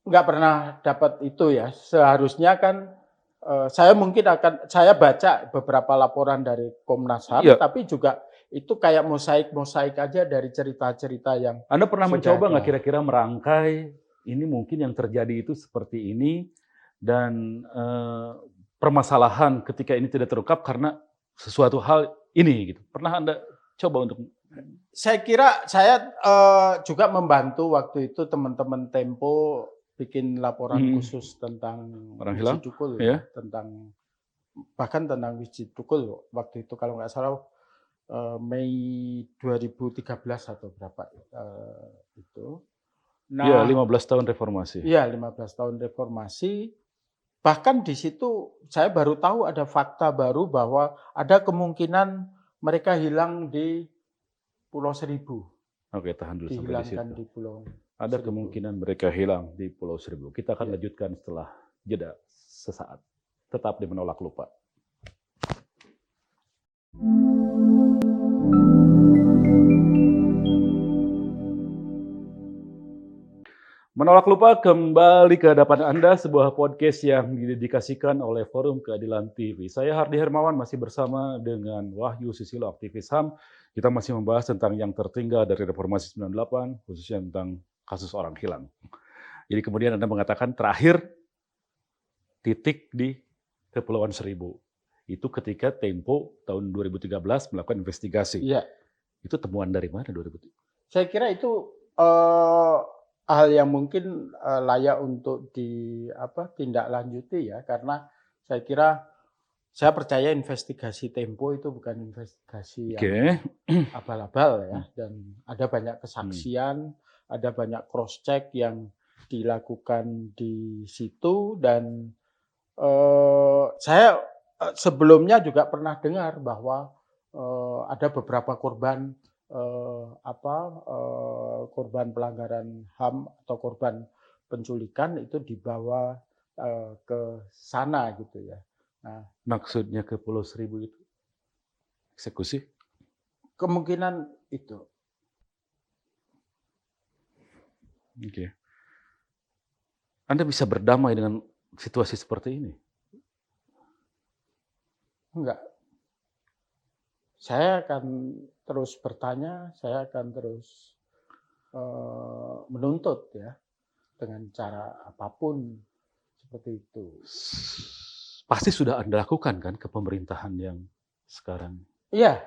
Enggak pernah dapat itu ya. Seharusnya kan saya baca beberapa laporan dari Komnas HAM, tapi juga itu kayak mosaik aja dari cerita-cerita yang
Anda pernah mencoba nggak kira-kira merangkai ini mungkin yang terjadi itu seperti ini dan permasalahan ketika ini tidak terungkap karena sesuatu hal ini gitu. Pernah Anda coba untuk?
Saya kira saya juga membantu waktu itu teman-teman Tempo bikin laporan khusus tentang
Wiji
Tukul, bahkan tentang Wiji Tukul waktu itu kalau nggak salah Mei 2013 atau berapa itu.
Nah, ya, 15 tahun reformasi.
Iya, 15 tahun reformasi. Bahkan di situ saya baru tahu ada fakta baru bahwa ada kemungkinan mereka hilang di Pulau Seribu.
Oke, tahan dulu sampai di situ.
Di Pulau
ada Seribu. Kemungkinan mereka hilang di Pulau Seribu. Kita akan lanjutkan setelah jeda sesaat. Tetap di Menolak Lupa. Menolak Lupa kembali ke hadapan Anda, sebuah podcast yang didedikasikan oleh Forum Keadilan TV. Saya Hardi Hermawan masih bersama dengan Wahyu Susilo, aktivis HAM. Kita masih membahas tentang yang tertinggal dari Reformasi 98, khususnya tentang kasus orang hilang. Jadi kemudian Anda mengatakan terakhir titik di Kepulauan Seribu. Itu ketika Tempo tahun 2013 melakukan investigasi.
Iya.
Itu temuan dari mana 2013?
Saya kira itu hal yang mungkin layak untuk ditindaklanjuti ya, karena saya kira saya percaya investigasi Tempo itu bukan investigasi yang abal-abal ya, dan ada banyak kesaksian, ada banyak cross check yang dilakukan di situ, dan saya sebelumnya juga pernah dengar bahwa ada beberapa korban korban pelanggaran HAM atau korban penculikan itu dibawa ke sana gitu ya. Nah,
maksudnya ke Pulau Seribu itu eksekusi?
kemungkinan itu.
Oke. Anda bisa berdamai dengan situasi seperti ini?
Enggak. Saya akan terus bertanya, saya akan terus menuntut ya, dengan cara apapun seperti itu.
Pasti sudah Anda lakukan kan ke pemerintahan yang sekarang?
Iya,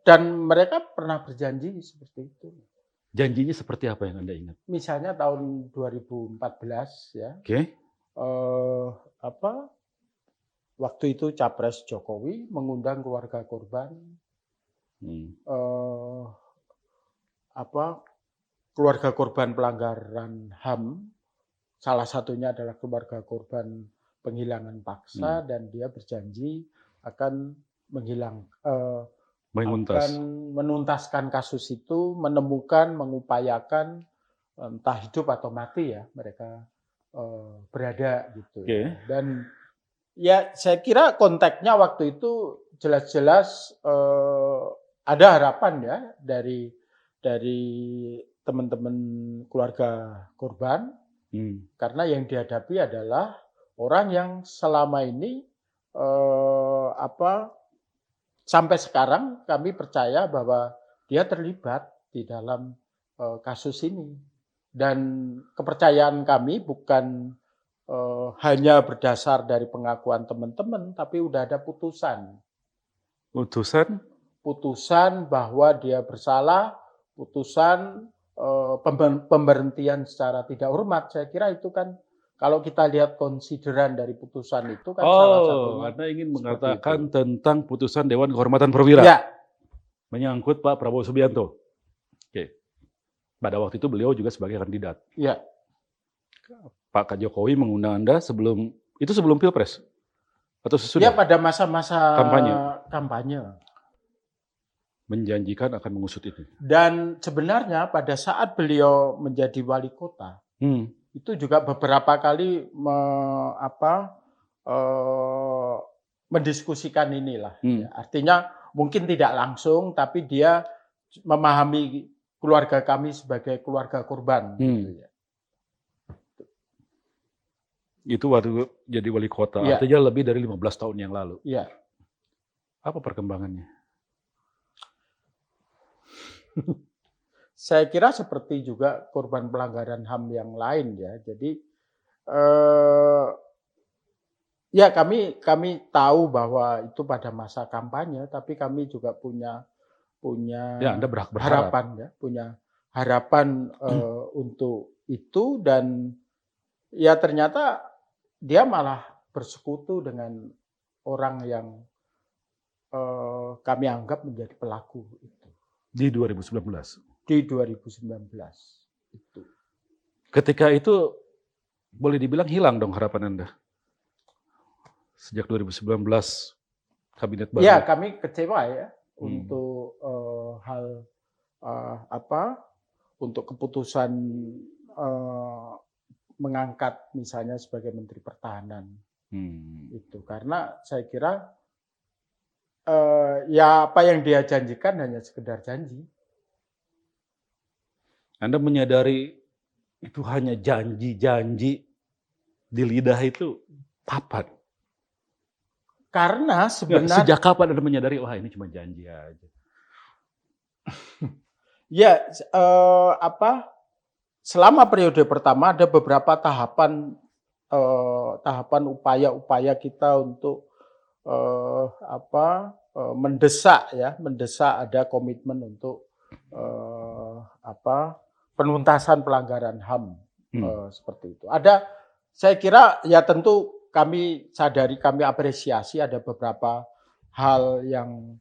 dan mereka pernah berjanji seperti itu.
Janjinya seperti apa yang Anda ingat?
Misalnya tahun 2014 ya.
Oke.
Waktu itu Capres Jokowi mengundang keluarga korban, keluarga korban pelanggaran HAM, salah satunya adalah keluarga korban penghilangan paksa, dan dia berjanji akan menuntaskan kasus itu, menemukan, mengupayakan, entah hidup atau mati ya mereka berada gitu. Ya. Dan ya saya kira konteksnya waktu itu jelas-jelas ada harapan ya dari teman-teman keluarga korban, karena yang dihadapi adalah orang yang selama ini sampai sekarang kami percaya bahwa dia terlibat di dalam kasus ini, dan kepercayaan kami bukan hanya berdasar dari pengakuan teman-teman, tapi udah ada putusan. Putusan bahwa dia bersalah, putusan pemberhentian secara tidak hormat. Saya kira itu kan kalau kita lihat konsideran dari putusan itu kan salah satunya.
Anda ingin mengatakan tentang putusan Dewan Kehormatan Perwira?
Ya.
Menyangkut Pak Prabowo Subianto. Oke. Pada waktu itu beliau juga sebagai kandidat.
Ya.
Pak Jokowi mengundang Anda sebelum Pilpres? Atau sesudah?
Ya, pada masa-masa kampanye.
Menjanjikan akan mengusut itu.
Dan sebenarnya pada saat beliau menjadi wali kota, itu juga beberapa kali mendiskusikan inilah. Ya. Artinya mungkin tidak langsung, tapi dia memahami keluarga kami sebagai keluarga korban. Gitu ya.
Itu waktu jadi wali kota,
ya.
Artinya lebih dari 15 tahun yang lalu.
Iya.
Apa perkembangannya?
Saya kira seperti juga korban pelanggaran HAM yang lain ya. Jadi ya kami tahu bahwa itu pada masa kampanye, tapi kami juga punya
ya, Anda berharap.
harapan ya, punya harapan untuk itu, dan ya ternyata dia malah bersekutu dengan orang yang kami anggap menjadi pelaku itu.
Di 2019?
Di 2019 itu.
Ketika itu boleh dibilang hilang dong harapan Anda? Sejak 2019 kabinet baru.
Ya, kami kecewa ya untuk untuk keputusan mengangkat misalnya sebagai Menteri Pertahanan itu, karena saya kira ya apa yang dia janjikan hanya sekedar janji.
Anda menyadari itu hanya janji-janji di lidah itu kapan?
Karena sebenarnya
sejak kapan Anda menyadari wah ini cuma janji aja?
Ya, selama periode pertama ada beberapa tahapan upaya-upaya kita untuk mendesak ada komitmen untuk penuntasan pelanggaran HAM seperti itu. Saya kira ya tentu kami sadari, kami apresiasi ada beberapa hal yang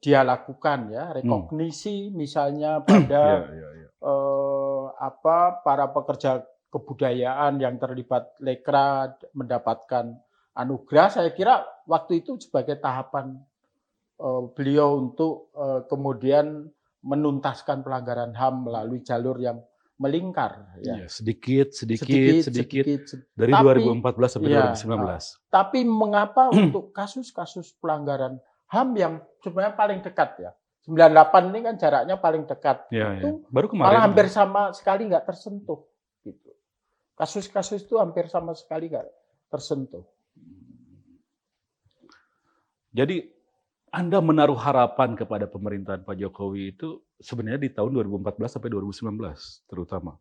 dia lakukan ya, rekognisi misalnya pada para pekerja kebudayaan yang terlibat lekra mendapatkan anugerah. Saya kira waktu itu sebagai tahapan beliau untuk kemudian menuntaskan pelanggaran HAM melalui jalur yang melingkar. Ya.
Sedikit dari 2014 sampai 2019.
Tapi mengapa untuk kasus-kasus pelanggaran HAM yang sebenarnya paling dekat ya, 98 ini kan jaraknya paling dekat, itu
baru kemarin
malah hampir sama sekali nggak tersentuh. Gitu. Kasus-kasus itu hampir sama sekali nggak tersentuh.
Jadi Anda menaruh harapan kepada pemerintahan Pak Jokowi itu sebenarnya di tahun 2014 sampai 2019 terutama.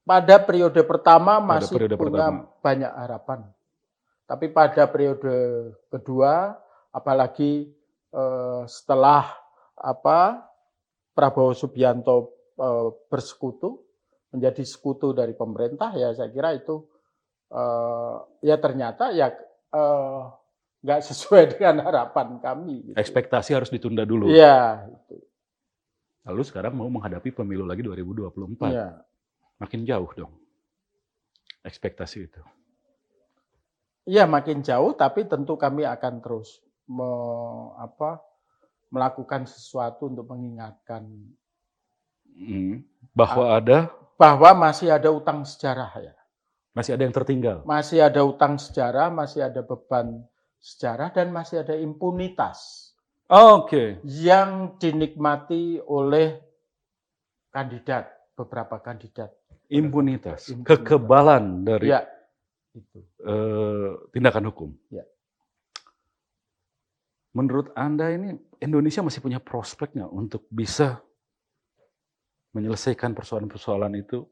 Pada periode pertama masih punya banyak harapan. Tapi pada periode kedua, apalagi setelah Prabowo Subianto bersekutu, menjadi sekutu dari pemerintah, ya saya kira itu ya ternyata ya nggak sesuai dengan harapan kami. Gitu.
Ekspektasi harus ditunda dulu.
Iya. Gitu.
Lalu sekarang mau menghadapi pemilu lagi 2024.
Iya.
Makin jauh dong ekspektasi itu.
Iya makin jauh, tapi tentu kami akan terus melakukan sesuatu untuk mengingatkan bahwa masih ada utang sejarah ya.
Masih ada yang tertinggal.
Masih ada utang sejarah, masih ada beban sejarah, dan masih ada impunitas yang dinikmati oleh beberapa kandidat.
Impunitas. Kekebalan dari tindakan hukum.
Ya.
Menurut Anda ini Indonesia masih punya prospek nggak untuk bisa menyelesaikan persoalan-persoalan itu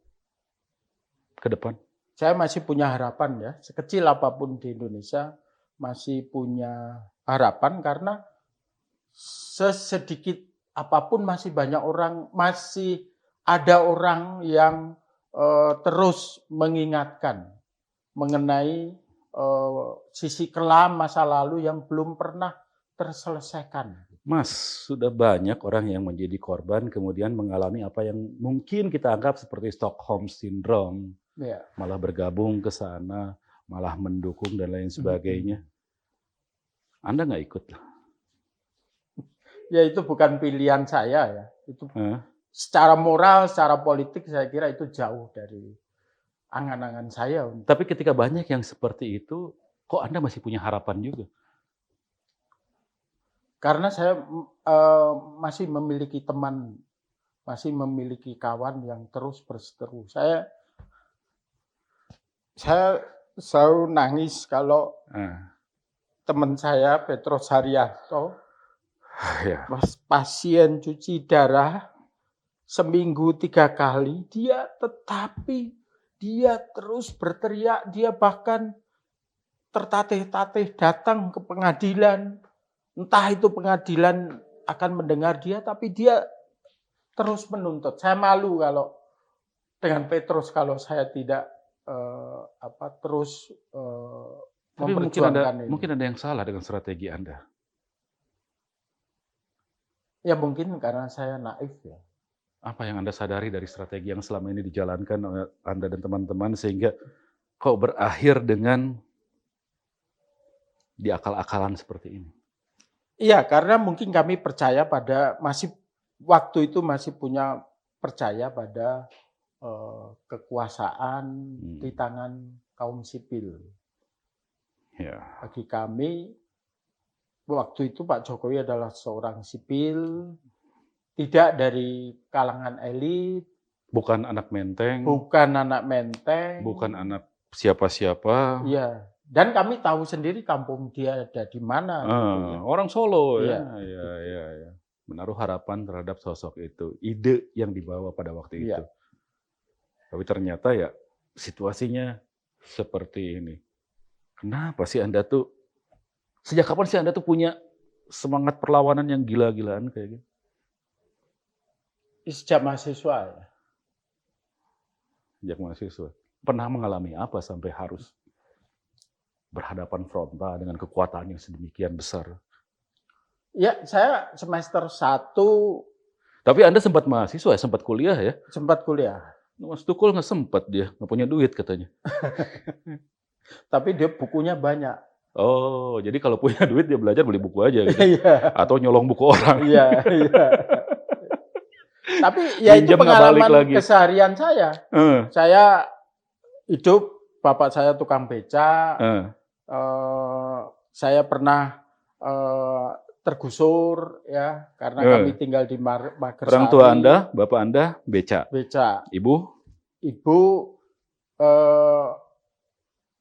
ke depan?
Saya masih punya harapan ya, sekecil apapun di Indonesia masih punya harapan karena sesedikit apapun masih ada orang yang terus mengingatkan mengenai sisi kelam masa lalu yang belum pernah terselesaikan.
Mas, sudah banyak orang yang menjadi korban kemudian mengalami apa yang mungkin kita anggap seperti Stockholm Syndrome.
Ya.
Malah bergabung ke sana, malah mendukung dan lain sebagainya. Anda nggak ikut lah.
Ya itu bukan pilihan saya ya. Itu secara moral, secara politik saya kira itu jauh dari angan-angan saya.
Tapi ketika banyak yang seperti itu, kok Anda masih punya harapan juga?
Karena saya masih memiliki teman, masih memiliki kawan yang terus berseteru. Saya selalu nangis kalau teman saya Petros Haryanto, pasien cuci darah seminggu 3 kali, tetapi dia terus berteriak, dia bahkan tertatih-tatih datang ke pengadilan. Entah itu pengadilan akan mendengar dia, tapi dia terus menuntut. Saya malu kalau dengan Petrus kalau saya tidak terus memperjuangkan ini.
Mungkin ada yang salah dengan strategi Anda.
Ya mungkin karena saya naif ya.
Apa yang Anda sadari dari strategi yang selama ini dijalankan oleh Anda dan teman-teman sehingga kok berakhir dengan diakal-akalan seperti ini?
Iya, karena mungkin kami percaya waktu itu masih punya percaya pada kekuasaan di tangan kaum sipil.
Ya.
Bagi kami, waktu itu Pak Jokowi adalah seorang sipil, tidak dari kalangan elit.
Bukan anak menteng.
Bukan anak menteng.
Bukan anak siapa-siapa.
Iya. Dan kami tahu sendiri kampung dia ada di mana.
Orang Solo ya. Ya. Menaruh harapan terhadap sosok itu. Ide yang dibawa pada waktu itu. Tapi ternyata ya situasinya seperti ini. Kenapa sih Anda tuh, sejak kapan sih Anda tuh punya semangat perlawanan yang gila-gilaan kayak gitu?
Sejak mahasiswa ya.
sejak mahasiswa. Pernah mengalami apa sampai harus berhadapan frontal dengan kekuatan yang sedemikian besar?
Ya, saya semester 1
Tapi Anda sempat mahasiswa ya, sempat kuliah ya?
sempat kuliah.
Mas Tukul nggak sempat dia, nggak punya duit katanya.
Tapi dia bukunya banyak.
Oh, jadi kalau punya duit dia belajar beli buku aja gitu?
Iya.
Atau nyolong buku orang?
Iya, iya. Tapi ya itu
Pinjam nggak balik
pengalaman
lagi.
keseharian saya. Saya hidup, bapak saya tukang beca. Saya pernah tergusur ya karena kami tinggal di Magersari.
Orang tua Anda, bapak Anda beca.
Beca.
Ibu?
Ibu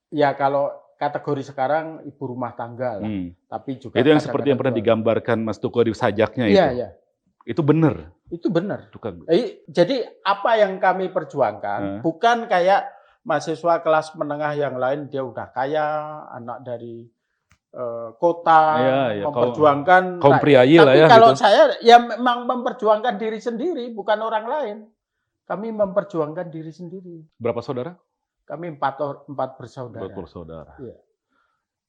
ya kalau kategori sekarang ibu rumah tangga lah. Tapi juga
itu yang seperti yang pernah digambarkan Mas Tuko di sajaknya itu.
Iya, iya.
Itu benar.
Itu benar.
Tukang.
Jadi apa yang kami perjuangkan bukan kayak mahasiswa kelas menengah yang lain dia udah kaya, anak dari kota, memperjuangkan
kaum priayi lah ya.
Tapi kalau
gitu.
saya ya memang memperjuangkan diri sendiri, bukan orang lain. Kami memperjuangkan diri sendiri.
Berapa saudara?
Kami 4 bersaudara.
4 bersaudara.
Ya.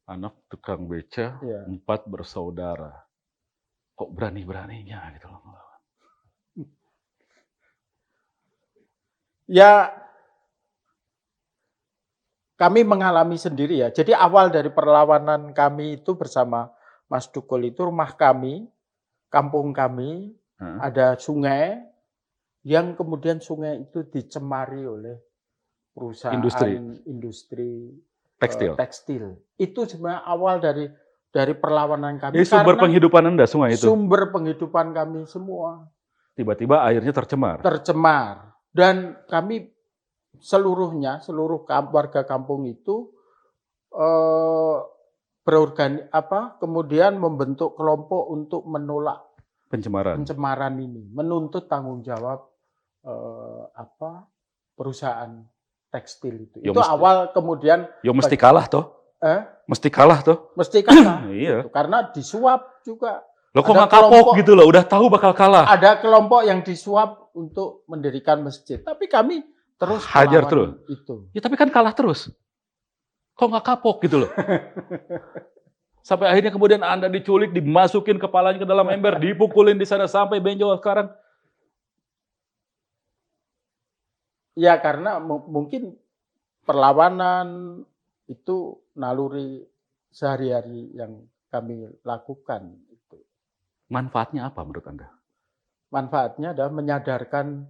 Anak tukang beca, 4 bersaudara. Kok berani-beraninya gitu loh melawan?
Ya, kami mengalami sendiri ya. Jadi awal dari perlawanan kami itu bersama Mas Tukul itu rumah kami, kampung kami, ada sungai yang kemudian sungai itu dicemari oleh perusahaan industri tekstil. Itu sebenarnya awal dari perlawanan kami.
Jadi sumber penghidupan Anda sungai itu?
Sumber penghidupan kami semua.
Tiba-tiba airnya tercemar?
Tercemar. Dan kami seluruh warga kampung itu kemudian membentuk kelompok untuk menolak pencemaran ini, menuntut tanggung jawab perusahaan tekstil itu. Itu awal kemudian.
Ya mesti kalah toh? Mesti kalah toh?
Mesti kalah.
Iya.
Gitu. Karena disuap juga.
Lo kok nggak kapok gitu loh? Udah tahu bakal kalah.
Ada kelompok yang disuap untuk mendirikan masjid, tapi kami terus
hajar terus
itu.
Ya tapi kan kalah terus. Kok nggak kapok gitu loh? Sampai akhirnya kemudian Anda diculik, dimasukin kepalanya ke dalam ember, dipukulin di sana sampai benjol sekarang.
Ya karena mungkin perlawanan itu naluri sehari-hari yang kami lakukan.
Manfaatnya apa menurut Anda?
Manfaatnya adalah menyadarkan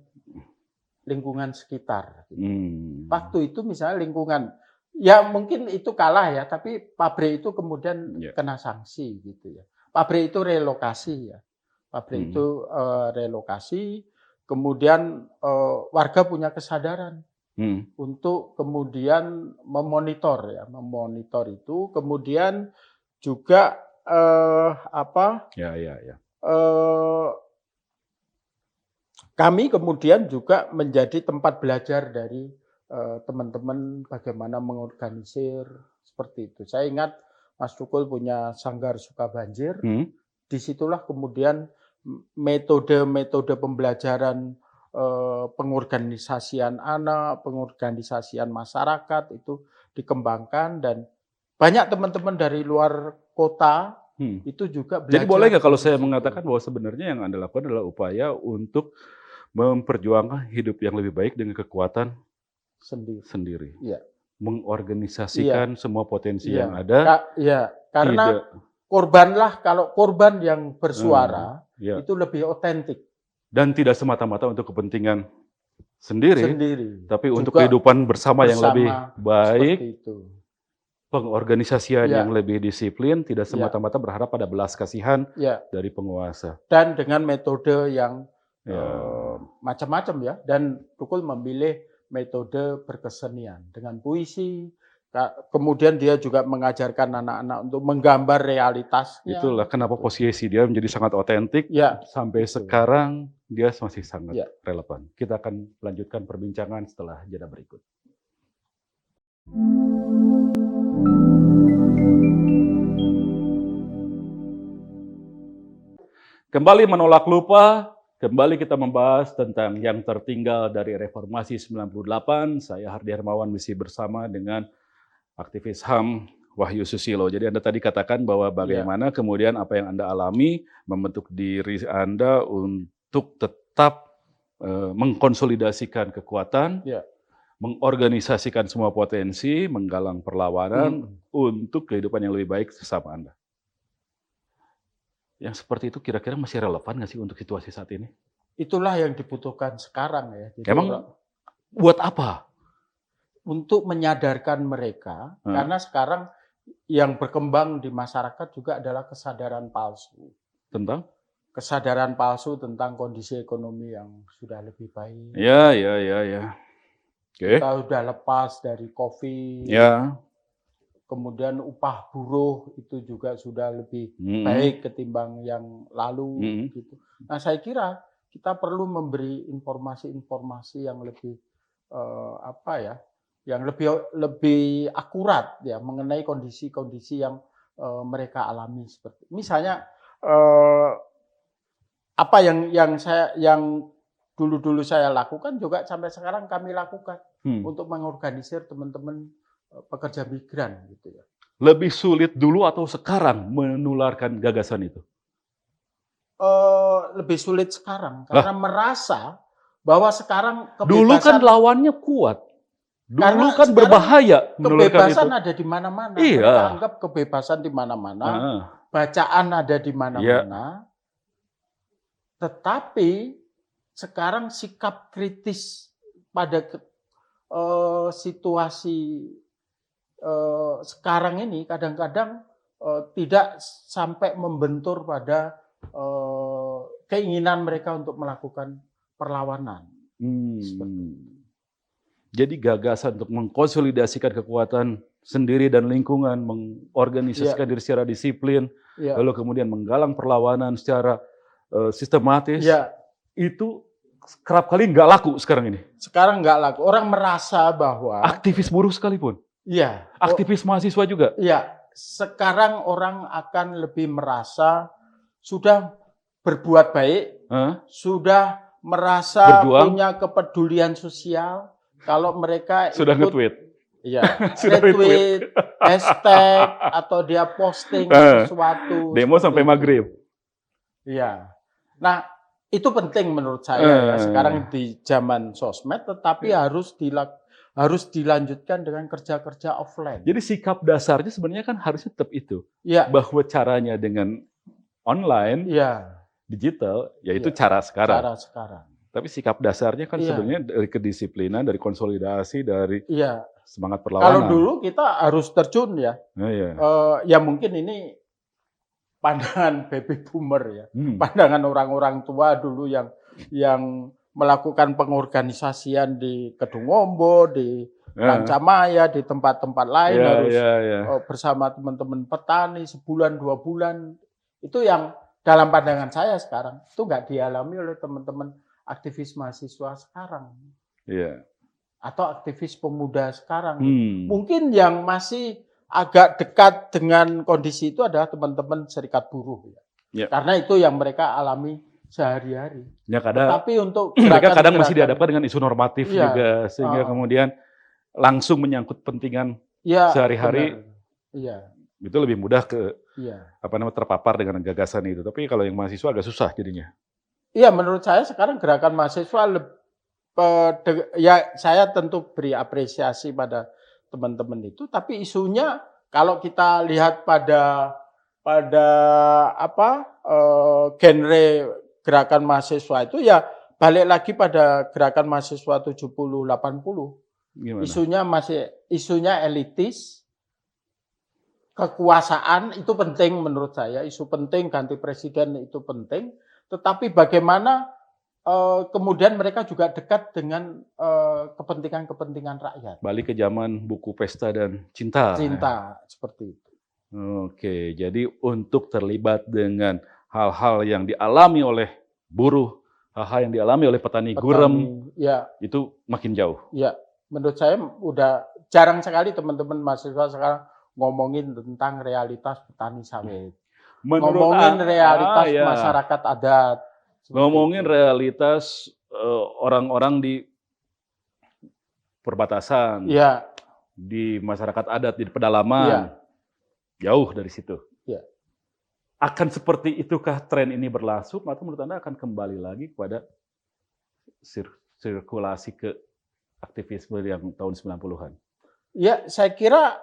lingkungan sekitar. Waktu itu misalnya lingkungan, ya mungkin itu kalah ya, tapi pabrik itu kemudian kena sanksi gitu ya. Pabrik itu relokasi ya. Pabrik itu relokasi, kemudian warga punya kesadaran untuk kemudian memonitor itu, kemudian juga kami kemudian juga menjadi tempat belajar dari teman-teman bagaimana mengorganisir seperti itu. Saya ingat Mas Tukul punya Sanggar Sukabanjir. Disitulah kemudian metode-metode pembelajaran pengorganisasian anak, pengorganisasian masyarakat itu dikembangkan dan banyak teman-teman dari luar kota itu juga belajar.
Jadi boleh nggak kalau saya mengatakan bahwa sebenarnya yang Anda lakukan adalah upaya untuk memperjuangkan hidup yang lebih baik dengan kekuatan sendiri.
Ya.
Mengorganisasikan semua potensi yang ada.
Karena kalau korban yang bersuara itu lebih otentik.
Dan tidak semata-mata untuk kepentingan sendiri. Tapi juga untuk kehidupan bersama yang lebih baik. Pengorganisasian yang lebih disiplin, tidak semata-mata berharap pada belas kasihan dari penguasa.
Dan dengan metode yang macam-macam ya. Dan Tukul memilih metode berkesenian dengan puisi. Kemudian dia juga mengajarkan anak-anak untuk menggambar realitasnya.
Itulah kenapa posisi dia menjadi sangat otentik. Sampai sekarang dia masih sangat relevan. Kita akan lanjutkan perbincangan setelah jeda berikut. Kembali menolak lupa Kembali kita membahas tentang yang tertinggal dari Reformasi 98. Saya Hardi Hermawan masih bersama dengan aktivis HAM Wahyu Susilo. Jadi Anda tadi katakan bahwa bagaimana kemudian apa yang Anda alami membentuk diri Anda untuk tetap mengkonsolidasikan kekuatan, mengorganisasikan semua potensi, menggalang perlawanan untuk kehidupan yang lebih baik sesama Anda. Yang seperti itu kira-kira masih relevan nggak sih untuk situasi saat ini?
Itulah yang dibutuhkan sekarang ya. Jadi
Emang buat apa?
Untuk menyadarkan mereka, karena sekarang yang berkembang di masyarakat juga adalah kesadaran palsu.
Tentang?
Kesadaran palsu tentang kondisi ekonomi yang sudah lebih baik.
Ya. Oke.
Kita sudah lepas dari COVID.
Ya.
Kemudian upah buruh itu juga sudah lebih baik ketimbang yang lalu. Gitu. Nah, saya kira kita perlu memberi informasi-informasi yang lebih yang lebih akurat ya mengenai kondisi-kondisi yang mereka alami, seperti misalnya apa yang dulu saya lakukan juga sampai sekarang kami lakukan untuk mengorganisir teman-teman pekerja migran gitu ya.
Lebih sulit dulu atau sekarang menularkan gagasan itu?
Lebih sulit sekarang karena merasa bahwa sekarang kebebasan.
Dulu kan lawannya kuat. Dulu kan berbahaya.
Kebebasan ada di mana-mana.
Iya.
Kita anggap kebebasan di mana-mana. Bacaan ada di mana-mana. Tetapi sekarang sikap kritis pada situasi sekarang ini kadang-kadang tidak sampai membentur pada keinginan mereka untuk melakukan perlawanan.
Jadi gagasan untuk mengkonsolidasikan kekuatan sendiri dan lingkungan, mengorganisasikan diri secara disiplin, lalu kemudian menggalang perlawanan secara sistematis, itu kerap kali nggak laku sekarang ini.
Sekarang nggak laku. Orang merasa bahwa
aktivis buruh sekalipun.
Iya.
Aktivis mahasiswa juga.
Iya. Sekarang orang akan lebih merasa sudah berbuat baik, sudah merasa punya kepedulian sosial. Kalau mereka
sudah nge-tweet,
retweet, hashtag atau dia posting sesuatu,
demo sampai maghrib.
Iya. Nah, itu penting menurut saya ya, sekarang di zaman sosmed, tetapi harus dilanjutkan dengan kerja-kerja offline.
Jadi sikap dasarnya sebenarnya kan harusnya tetap itu. Bahwa caranya dengan online, digital, yaitu cara sekarang. Tapi sikap dasarnya kan sebenarnya dari kedisiplinan, dari konsolidasi, dari semangat perlawanan.
Kalau dulu kita harus terjun ya. Ya mungkin ini pandangan baby boomer ya. Pandangan orang-orang tua dulu yang melakukan pengorganisasian di Kedungombo, di Rancamaya, di tempat-tempat lain harus bersama teman-teman petani sebulan 2 bulan. Itu yang dalam pandangan saya sekarang itu nggak dialami oleh teman-teman aktivis mahasiswa sekarang, atau aktivis pemuda sekarang. Mungkin yang masih agak dekat dengan kondisi itu adalah teman-teman serikat buruh, karena itu yang mereka alami sehari-hari. Tapi untuk
mereka kadang masih dihadapkan dengan isu normatif juga, sehingga kemudian langsung menyangkut pentingan sehari-hari. Itu lebih mudah terpapar dengan gagasan itu. Tapi kalau yang mahasiswa agak susah jadinya.
Iya, menurut saya sekarang gerakan mahasiswa saya tentu beri apresiasi pada teman-teman itu, tapi isunya kalau kita lihat pada genre gerakan mahasiswa itu ya balik lagi pada gerakan mahasiswa 70-80. Isunya elitis, kekuasaan itu penting menurut saya, isu penting, ganti presiden itu penting. Tetapi bagaimana kemudian mereka juga dekat dengan kepentingan-kepentingan rakyat.
Balik ke zaman buku Pesta dan Cinta.
Seperti itu.
Oke, jadi untuk terlibat dengan hal-hal yang dialami oleh buruh, hal-hal yang dialami oleh petani gurem, itu makin jauh.
Ya, menurut saya udah jarang sekali teman-teman mahasiswa sekarang ngomongin tentang realitas petani sawit. Ngomongin realitas masyarakat adat
Ngomongin realitas orang-orang di perbatasan,
Ya,
di masyarakat adat, di
ya,
pedalaman, jauh dari situ.
ya.
Akan seperti itukah tren ini berlangsung atau menurut Anda akan kembali lagi kepada sirkulasi ke aktivisme yang tahun 90-an?
Ya, saya kira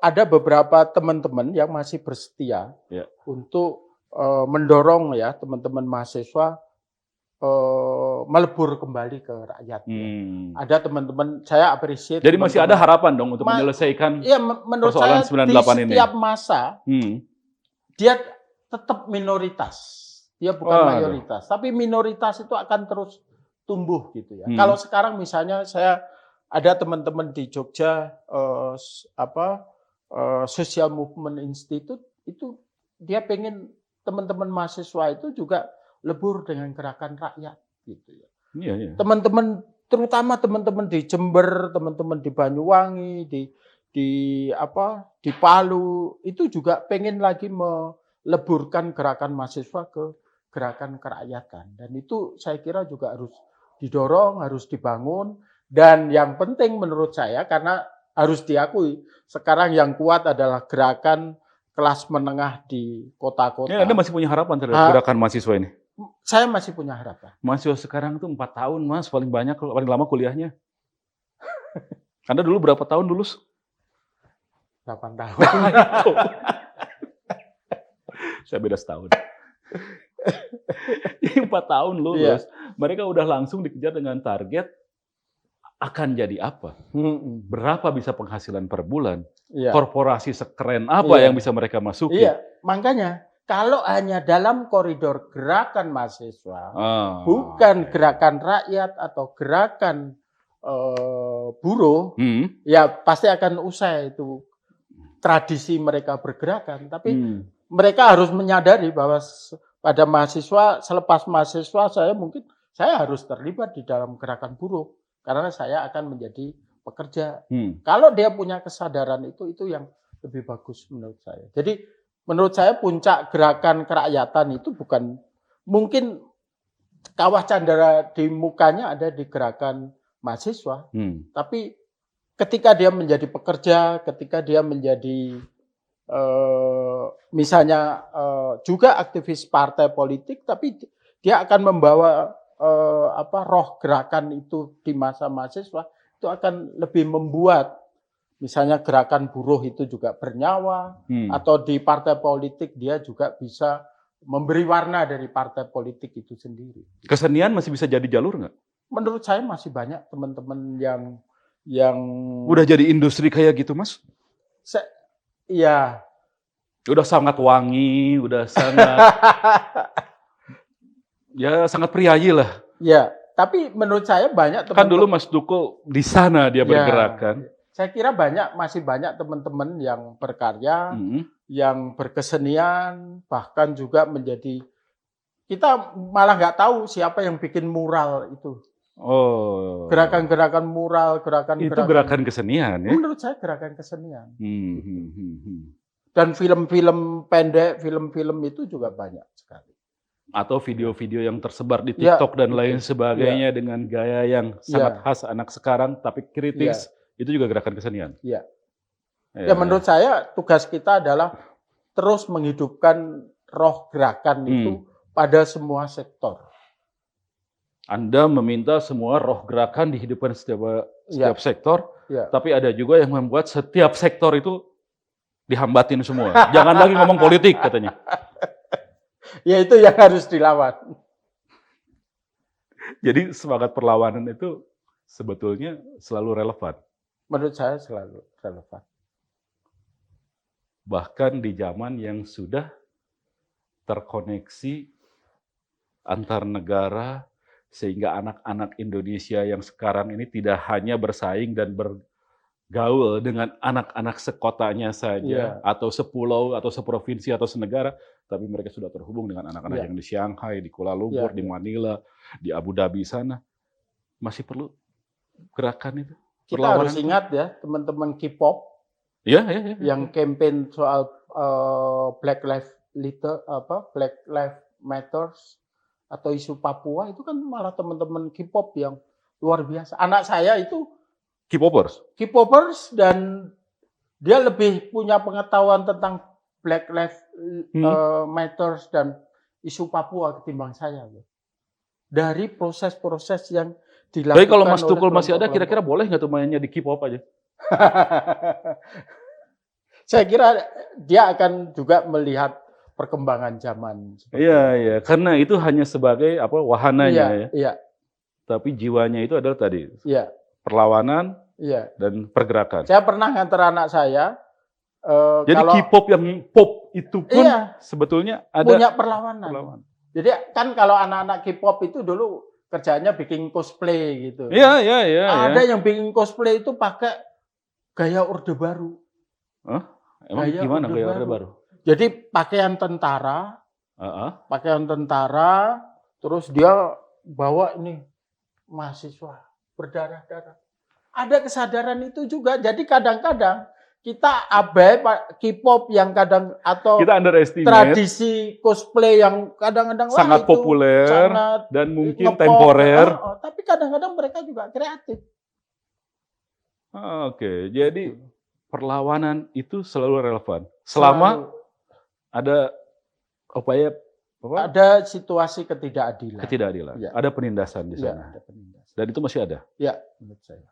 ada beberapa teman-teman yang masih bersetia
Ya.
untuk mendorong ya teman-teman mahasiswa melebur kembali ke rakyat. Ada teman-teman, saya appreciate.
Jadi masih ada harapan dong untuk menyelesaikan
ya, menurut
persoalan
saya
98
di
ini.
setiap masa dia tetap minoritas, dia bukan mayoritas, tapi minoritas itu akan terus tumbuh gitu ya. Kalau sekarang misalnya saya ada teman-teman di Jogja Social Movement Institute itu dia pengen teman-teman mahasiswa itu juga lebur dengan gerakan rakyat gitu ya.
Iya, iya.
Teman-teman, terutama teman-teman di Jember, teman-teman di Banyuwangi, di Palu itu juga pengen lagi meleburkan gerakan mahasiswa ke gerakan kerakyatan, dan itu saya kira juga harus didorong, harus dibangun. Dan yang penting menurut saya, karena harus diakui sekarang yang kuat adalah gerakan kelas menengah di kota-kota.
Ya, Anda masih punya harapan terhadap gerakan mahasiswa ini?
Saya masih punya harapan.
Mahasiswa sekarang itu 4 tahun, Mas, paling banyak, paling lama kuliahnya. Anda dulu berapa tahun lulus?
8 tahun.
Saya beda setahun. 4 tahun lulus, mereka udah langsung dikejar dengan target akan jadi apa? Berapa bisa penghasilan per bulan? Korporasi sekeren apa yang bisa mereka masuki?
Iya, makanya kalau hanya dalam koridor gerakan mahasiswa, bukan gerakan rakyat atau gerakan buruh, ya pasti akan usai itu tradisi mereka bergerakan. Tapi mereka harus menyadari bahwa pada mahasiswa, selepas mahasiswa saya harus terlibat di dalam gerakan buruh karena saya akan menjadi pekerja. Kalau dia punya kesadaran itu yang lebih bagus menurut saya. Jadi menurut saya puncak gerakan kerakyatan itu bukan mungkin kawah candera di mukanya ada di gerakan mahasiswa, tapi ketika dia menjadi pekerja, ketika dia menjadi misalnya juga aktivis partai politik, tapi dia akan membawa roh gerakan itu di masa mahasiswa, itu akan lebih membuat misalnya gerakan buruh itu juga bernyawa, atau di partai politik dia juga bisa memberi warna dari partai politik itu sendiri.
Kesenian masih bisa jadi jalur nggak?
Menurut saya masih banyak teman-teman yang
udah jadi industri kayak gitu, Mas?
Iya.
Udah sangat wangi, udah sangat ya sangat priayi lah.
Ya, tapi menurut saya banyak teman-teman.
Kan dulu Mas Duko di sana dia bergerak kan.
Saya kira masih banyak teman-teman yang berkarya, yang berkesenian, bahkan juga menjadi, kita malah nggak tahu siapa yang bikin mural itu. Gerakan-gerakan mural,
itu gerakan kesenian ya?
Menurut saya gerakan kesenian. Dan film-film pendek, film-film itu juga banyak sekali.
Atau video-video yang tersebar di TikTok dan lain sebagainya dengan gaya yang sangat khas anak sekarang tapi kritis, itu juga gerakan kesenian.
Ya, menurut saya tugas kita adalah terus menghidupkan roh gerakan itu pada semua sektor.
Anda meminta semua roh gerakan dihidupkan setiap sektor, tapi ada juga yang membuat setiap sektor itu dihambatin semua. Jangan lagi ngomong politik katanya.
Ya itu yang harus dilawan.
Jadi semangat perlawanan itu sebetulnya selalu relevan.
Menurut saya selalu relevan.
Bahkan di zaman yang sudah terkoneksi antar negara, sehingga anak-anak Indonesia yang sekarang ini tidak hanya bersaing dan bergaul dengan anak-anak sekotanya saja, atau sepulau, atau seprovinsi, atau senegara, tapi mereka sudah terhubung dengan anak-anak yang di Shanghai, di Kuala Lumpur, di Manila, di Abu Dhabi sana. Masih perlu gerakan itu.
Kita harus ingat ya, teman-teman K-pop yang campaign soal Black Lives Matter, atau isu Papua itu kan malah teman-teman K-pop yang luar biasa. Anak saya itu
K-popers.
Dan dia lebih punya pengetahuan tentang Black Lives Matters dan isu Papua ketimbang saya. Dari proses-proses yang dilakukan.
Tapi kalau Mas Tukul masih ada, kira-kira boleh nggak tuh mainnya di K-pop aja?
Saya kira dia akan juga melihat perkembangan zaman.
Iya, karena itu hanya sebagai wahananya
Iya.
Tapi jiwanya itu adalah tadi perlawanan dan pergerakan.
Saya pernah nganter anak saya.
Jadi K-pop yang pop itu pun sebetulnya ada
punya perlawanan. Jadi kan kalau anak-anak K-pop itu dulu kerjanya bikin cosplay gitu.
Iya.
Ada yang bikin cosplay itu pakai gaya Orde Baru.
Emang gimana gaya Orde Baru?
Jadi pakaian tentara, terus dia bawa ini mahasiswa berdarah-darah. Ada kesadaran itu juga. Jadi kadang-kadang kita abai K-pop yang kadang atau
kita underestimate
tradisi cosplay yang kadang-kadang
sangat populer dan mungkin temporer.
Tapi kadang-kadang mereka juga kreatif.
Oke, jadi perlawanan itu selalu relevan. Selama ada upaya
ada situasi ketidakadilan.
Ya. Ada penindasan di sana.
Ada penindasan.
Dan itu masih ada?
Ya, menurut saya.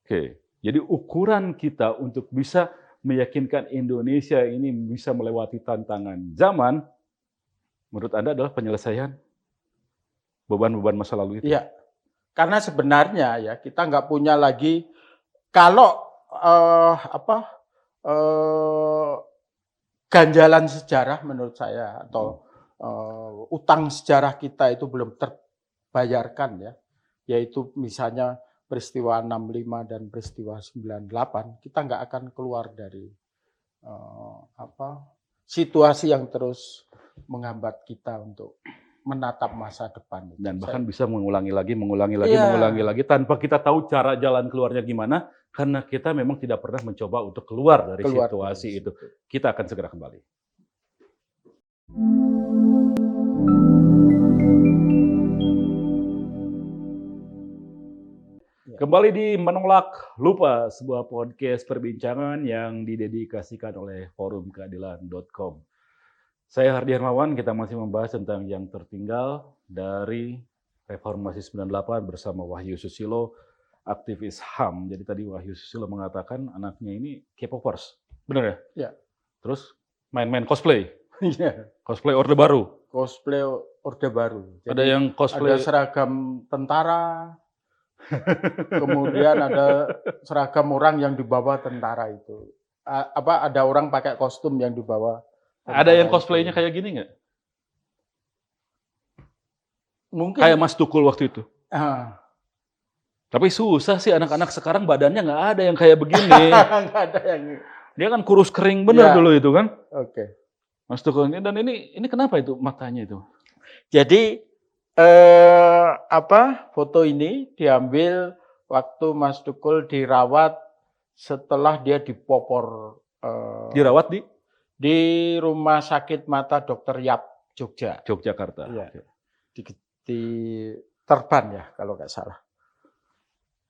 Oke. Jadi ukuran kita untuk bisa meyakinkan Indonesia ini bisa melewati tantangan zaman, menurut Anda adalah penyelesaian beban-beban masa lalu itu?
Iya. Karena sebenarnya ya kita nggak punya lagi, kalau ganjalan sejarah menurut saya atau utang sejarah kita itu belum terbayarkan ya, yaitu misalnya peristiwa 65 dan peristiwa 98, kita nggak akan keluar dari situasi yang terus menghambat kita untuk menatap masa depan.
Dan bahkan bisa mengulangi lagi tanpa kita tahu cara jalan keluarnya gimana, karena kita memang tidak pernah mencoba untuk keluar dari situasi itu. Kita akan segera kembali. Kembali di Menolak Lupa, sebuah podcast perbincangan yang didedikasikan oleh forumkeadilan.com. Saya Hardi Hermawan, kita masih membahas tentang yang tertinggal dari Reformasi 98 bersama Wahyu Susilo, aktivis HAM. Jadi tadi Wahyu Susilo mengatakan anaknya ini K-popers, benar ya?
Ya.
Terus main-main cosplay?
Iya.
Cosplay Orde Baru?
Cosplay Orde Baru.
Jadi ada yang cosplay...
Ada seragam tentara, kemudian ada seragam orang yang dibawa tentara itu. Ada orang pakai kostum yang dibawa.
Ada yang cosplaynya kayak gini nggak?
Mungkin.
Kayak Mas Tukul waktu itu. Tapi susah sih, anak-anak sekarang badannya nggak ada yang kayak begini.
Nggak ada yang.
Dia kan kurus kering bener dulu itu kan.
Oke.
Mas Tukul ini, dan ini kenapa itu matanya itu?
Jadi foto ini diambil waktu Mas Tukul dirawat setelah dia dipopor.
Dirawat
di Rumah Sakit Mata Dr. Yap,
Yogyakarta.
Ya. Di Terban ya kalau nggak salah.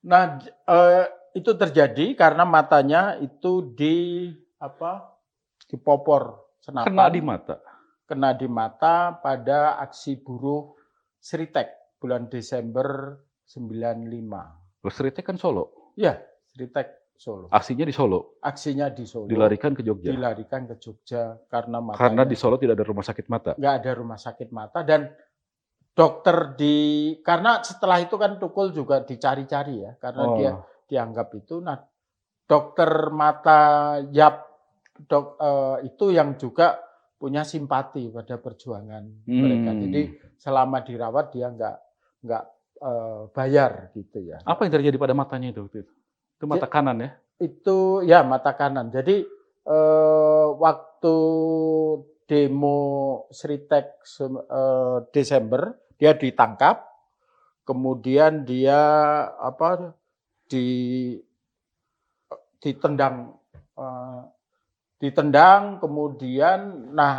Nah, itu terjadi karena matanya itu dipopor senapan. Kena di mata pada aksi buruh Sritek bulan Desember 95.
Sritek kan Solo?
Iya, Sritek Solo.
Aksinya di Solo?
Aksinya di Solo.
Dilarikan ke Jogja?
Dilarikan ke Jogja karena matanya.
Karena di Solo tidak ada rumah sakit mata?
Nggak ada rumah sakit mata, dan dokter karena setelah itu kan Tukul juga dicari-cari ya, karena dia dianggap itu. Nah, dokter mata Yap itu yang juga punya simpati pada perjuangan mereka. Jadi selama dirawat dia nggak bayar gitu ya.
Apa yang terjadi pada matanya itu? Itu mata kanan ya?
Itu ya mata kanan. Jadi waktu demo Sritek Desember dia ditangkap, kemudian dia ditendang, kemudian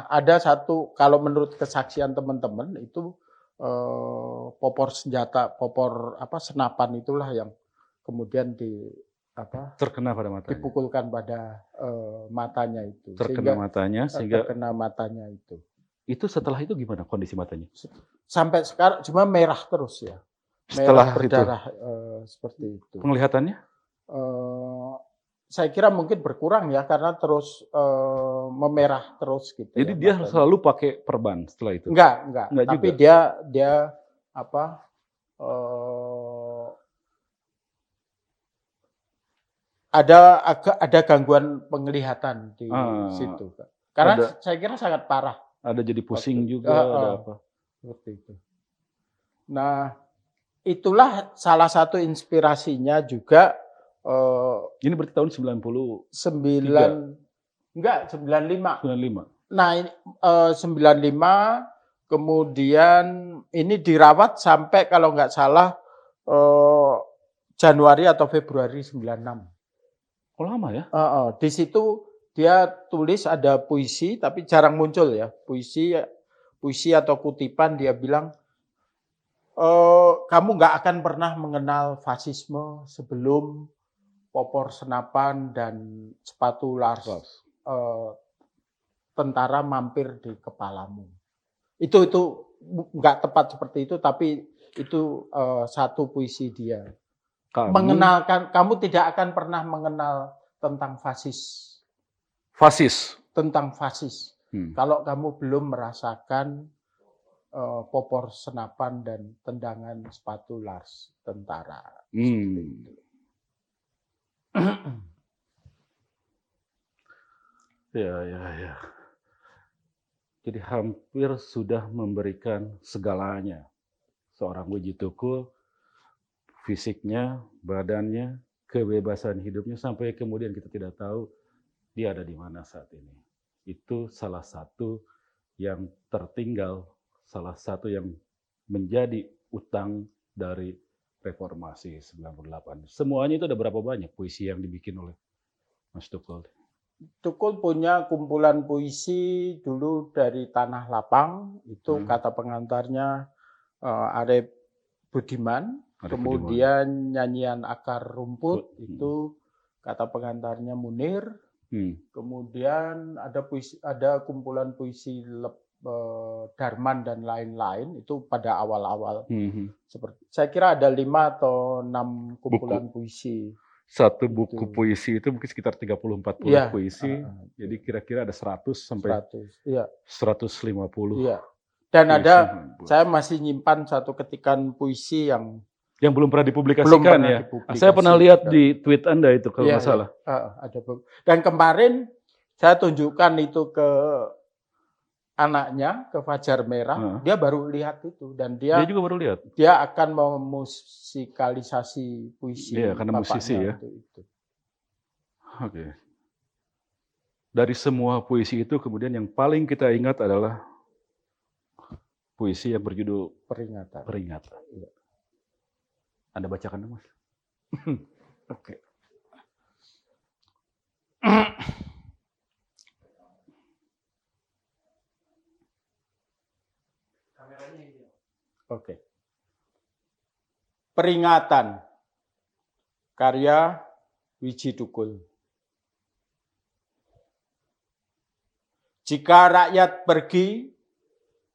ada satu, kalau menurut kesaksian teman-teman itu popor senjata, popor senapan itulah yang kemudian
terkena pada matanya.
dipukulkan pada matanya itu.
Terkena matanya sehingga
terkena matanya itu.
Itu setelah itu gimana kondisi matanya?
Sampai sekarang cuma merah terus ya.
Setelah
Merah berdarah seperti itu.
Penglihatannya?
Saya kira mungkin berkurang ya karena terus memerah terus gitu.
Jadi
ya,
dia
matanya.
selalu pakai perban setelah itu?
Enggak. Tapi
juga.
dia ada gangguan penglihatan di situ. Karena saya kira sangat parah.
Ada jadi pusing juga, ada apa?
Seperti itu. Nah, itulah salah satu inspirasinya juga.
Ini berarti tahun 95.
95. Nah, 95, kemudian ini dirawat sampai kalau nggak salah Januari atau Februari 96.
Oh, lama ya?
Di situ dia tulis ada puisi, tapi jarang muncul ya. Puisi atau kutipan dia bilang, kamu nggak akan pernah mengenal fasisme sebelum popor senapan dan sepatu Lars tentara mampir di kepalamu. Itu nggak tepat seperti itu, tapi itu satu puisi dia. Mengenalkan, kamu tidak akan pernah mengenal tentang fasis. Tentang fasis. Kalau kamu belum merasakan popor senapan dan tendangan sepatu Lars tentara.
Ya. Jadi hampir sudah memberikan segalanya. Seorang Wiji Tukul, fisiknya, badannya, kebebasan hidupnya, sampai kemudian kita tidak tahu dia ada di mana saat ini. Itu salah satu yang tertinggal, salah satu yang menjadi utang dari Reformasi 98. Semuanya itu ada berapa banyak puisi yang dibikin oleh Mas Tukul?
Tukul punya kumpulan puisi dulu dari Tanah Lapang, itu kata pengantarnya Arep Budiman, kemudian nyanyian Akar Rumput, itu kata pengantarnya Munir, kemudian ada kumpulan puisi Darman dan lain-lain, itu pada awal-awal. Saya kira ada 5 atau 6 kumpulan puisi.
Satu buku puisi itu mungkin sekitar 30-40 puisi. Jadi kira-kira ada 100 sampai 150.
Iya. Dan saya masih nyimpan satu ketikan puisi yang
belum pernah dipublikasikan ya. Saya pernah lihat di tweet Anda itu kalau nggak salah.
Ada. Dan kemarin saya tunjukkan itu ke anaknya, ke Fajar Merah, dia baru lihat itu dan dia
juga baru lihat.
Dia akan memusikalisasi puisi.
Iya, karena musisi ya.
Itu.
Oke. Dari semua puisi itu kemudian yang paling kita ingat adalah puisi yang berjudul Peringatan. Ya. Anda bacakan dong, Mas.
Oke. Oke. Peringatan, karya Wiji Tukul. Jika rakyat pergi,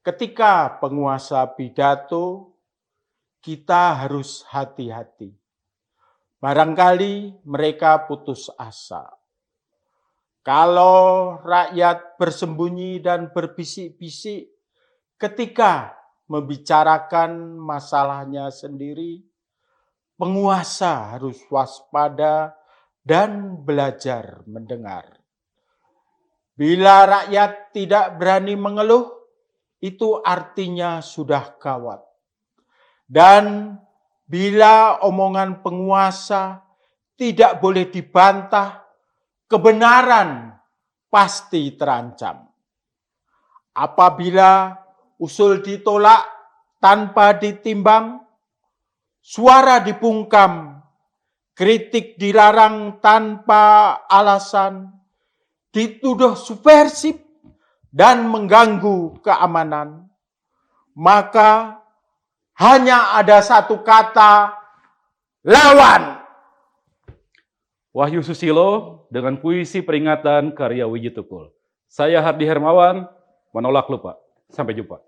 ketika penguasa pidato, kita harus hati-hati. Barangkali mereka putus asa. Kalau rakyat bersembunyi dan berbisik-bisik ketika membicarakan masalahnya sendiri, penguasa harus waspada dan belajar mendengar. Bila rakyat tidak berani mengeluh, itu artinya sudah gawat. Dan bila omongan penguasa tidak boleh dibantah, kebenaran pasti terancam. Apabila usul ditolak tanpa ditimbang, suara dibungkam, kritik dilarang tanpa alasan, dituduh subversif dan mengganggu keamanan, maka hanya ada satu kata, lawan.
Wahyu Susilo dengan puisi peringatan karya Wiji Tukul. Saya Hardi Hermawan, menolak lupa. Sampai jumpa.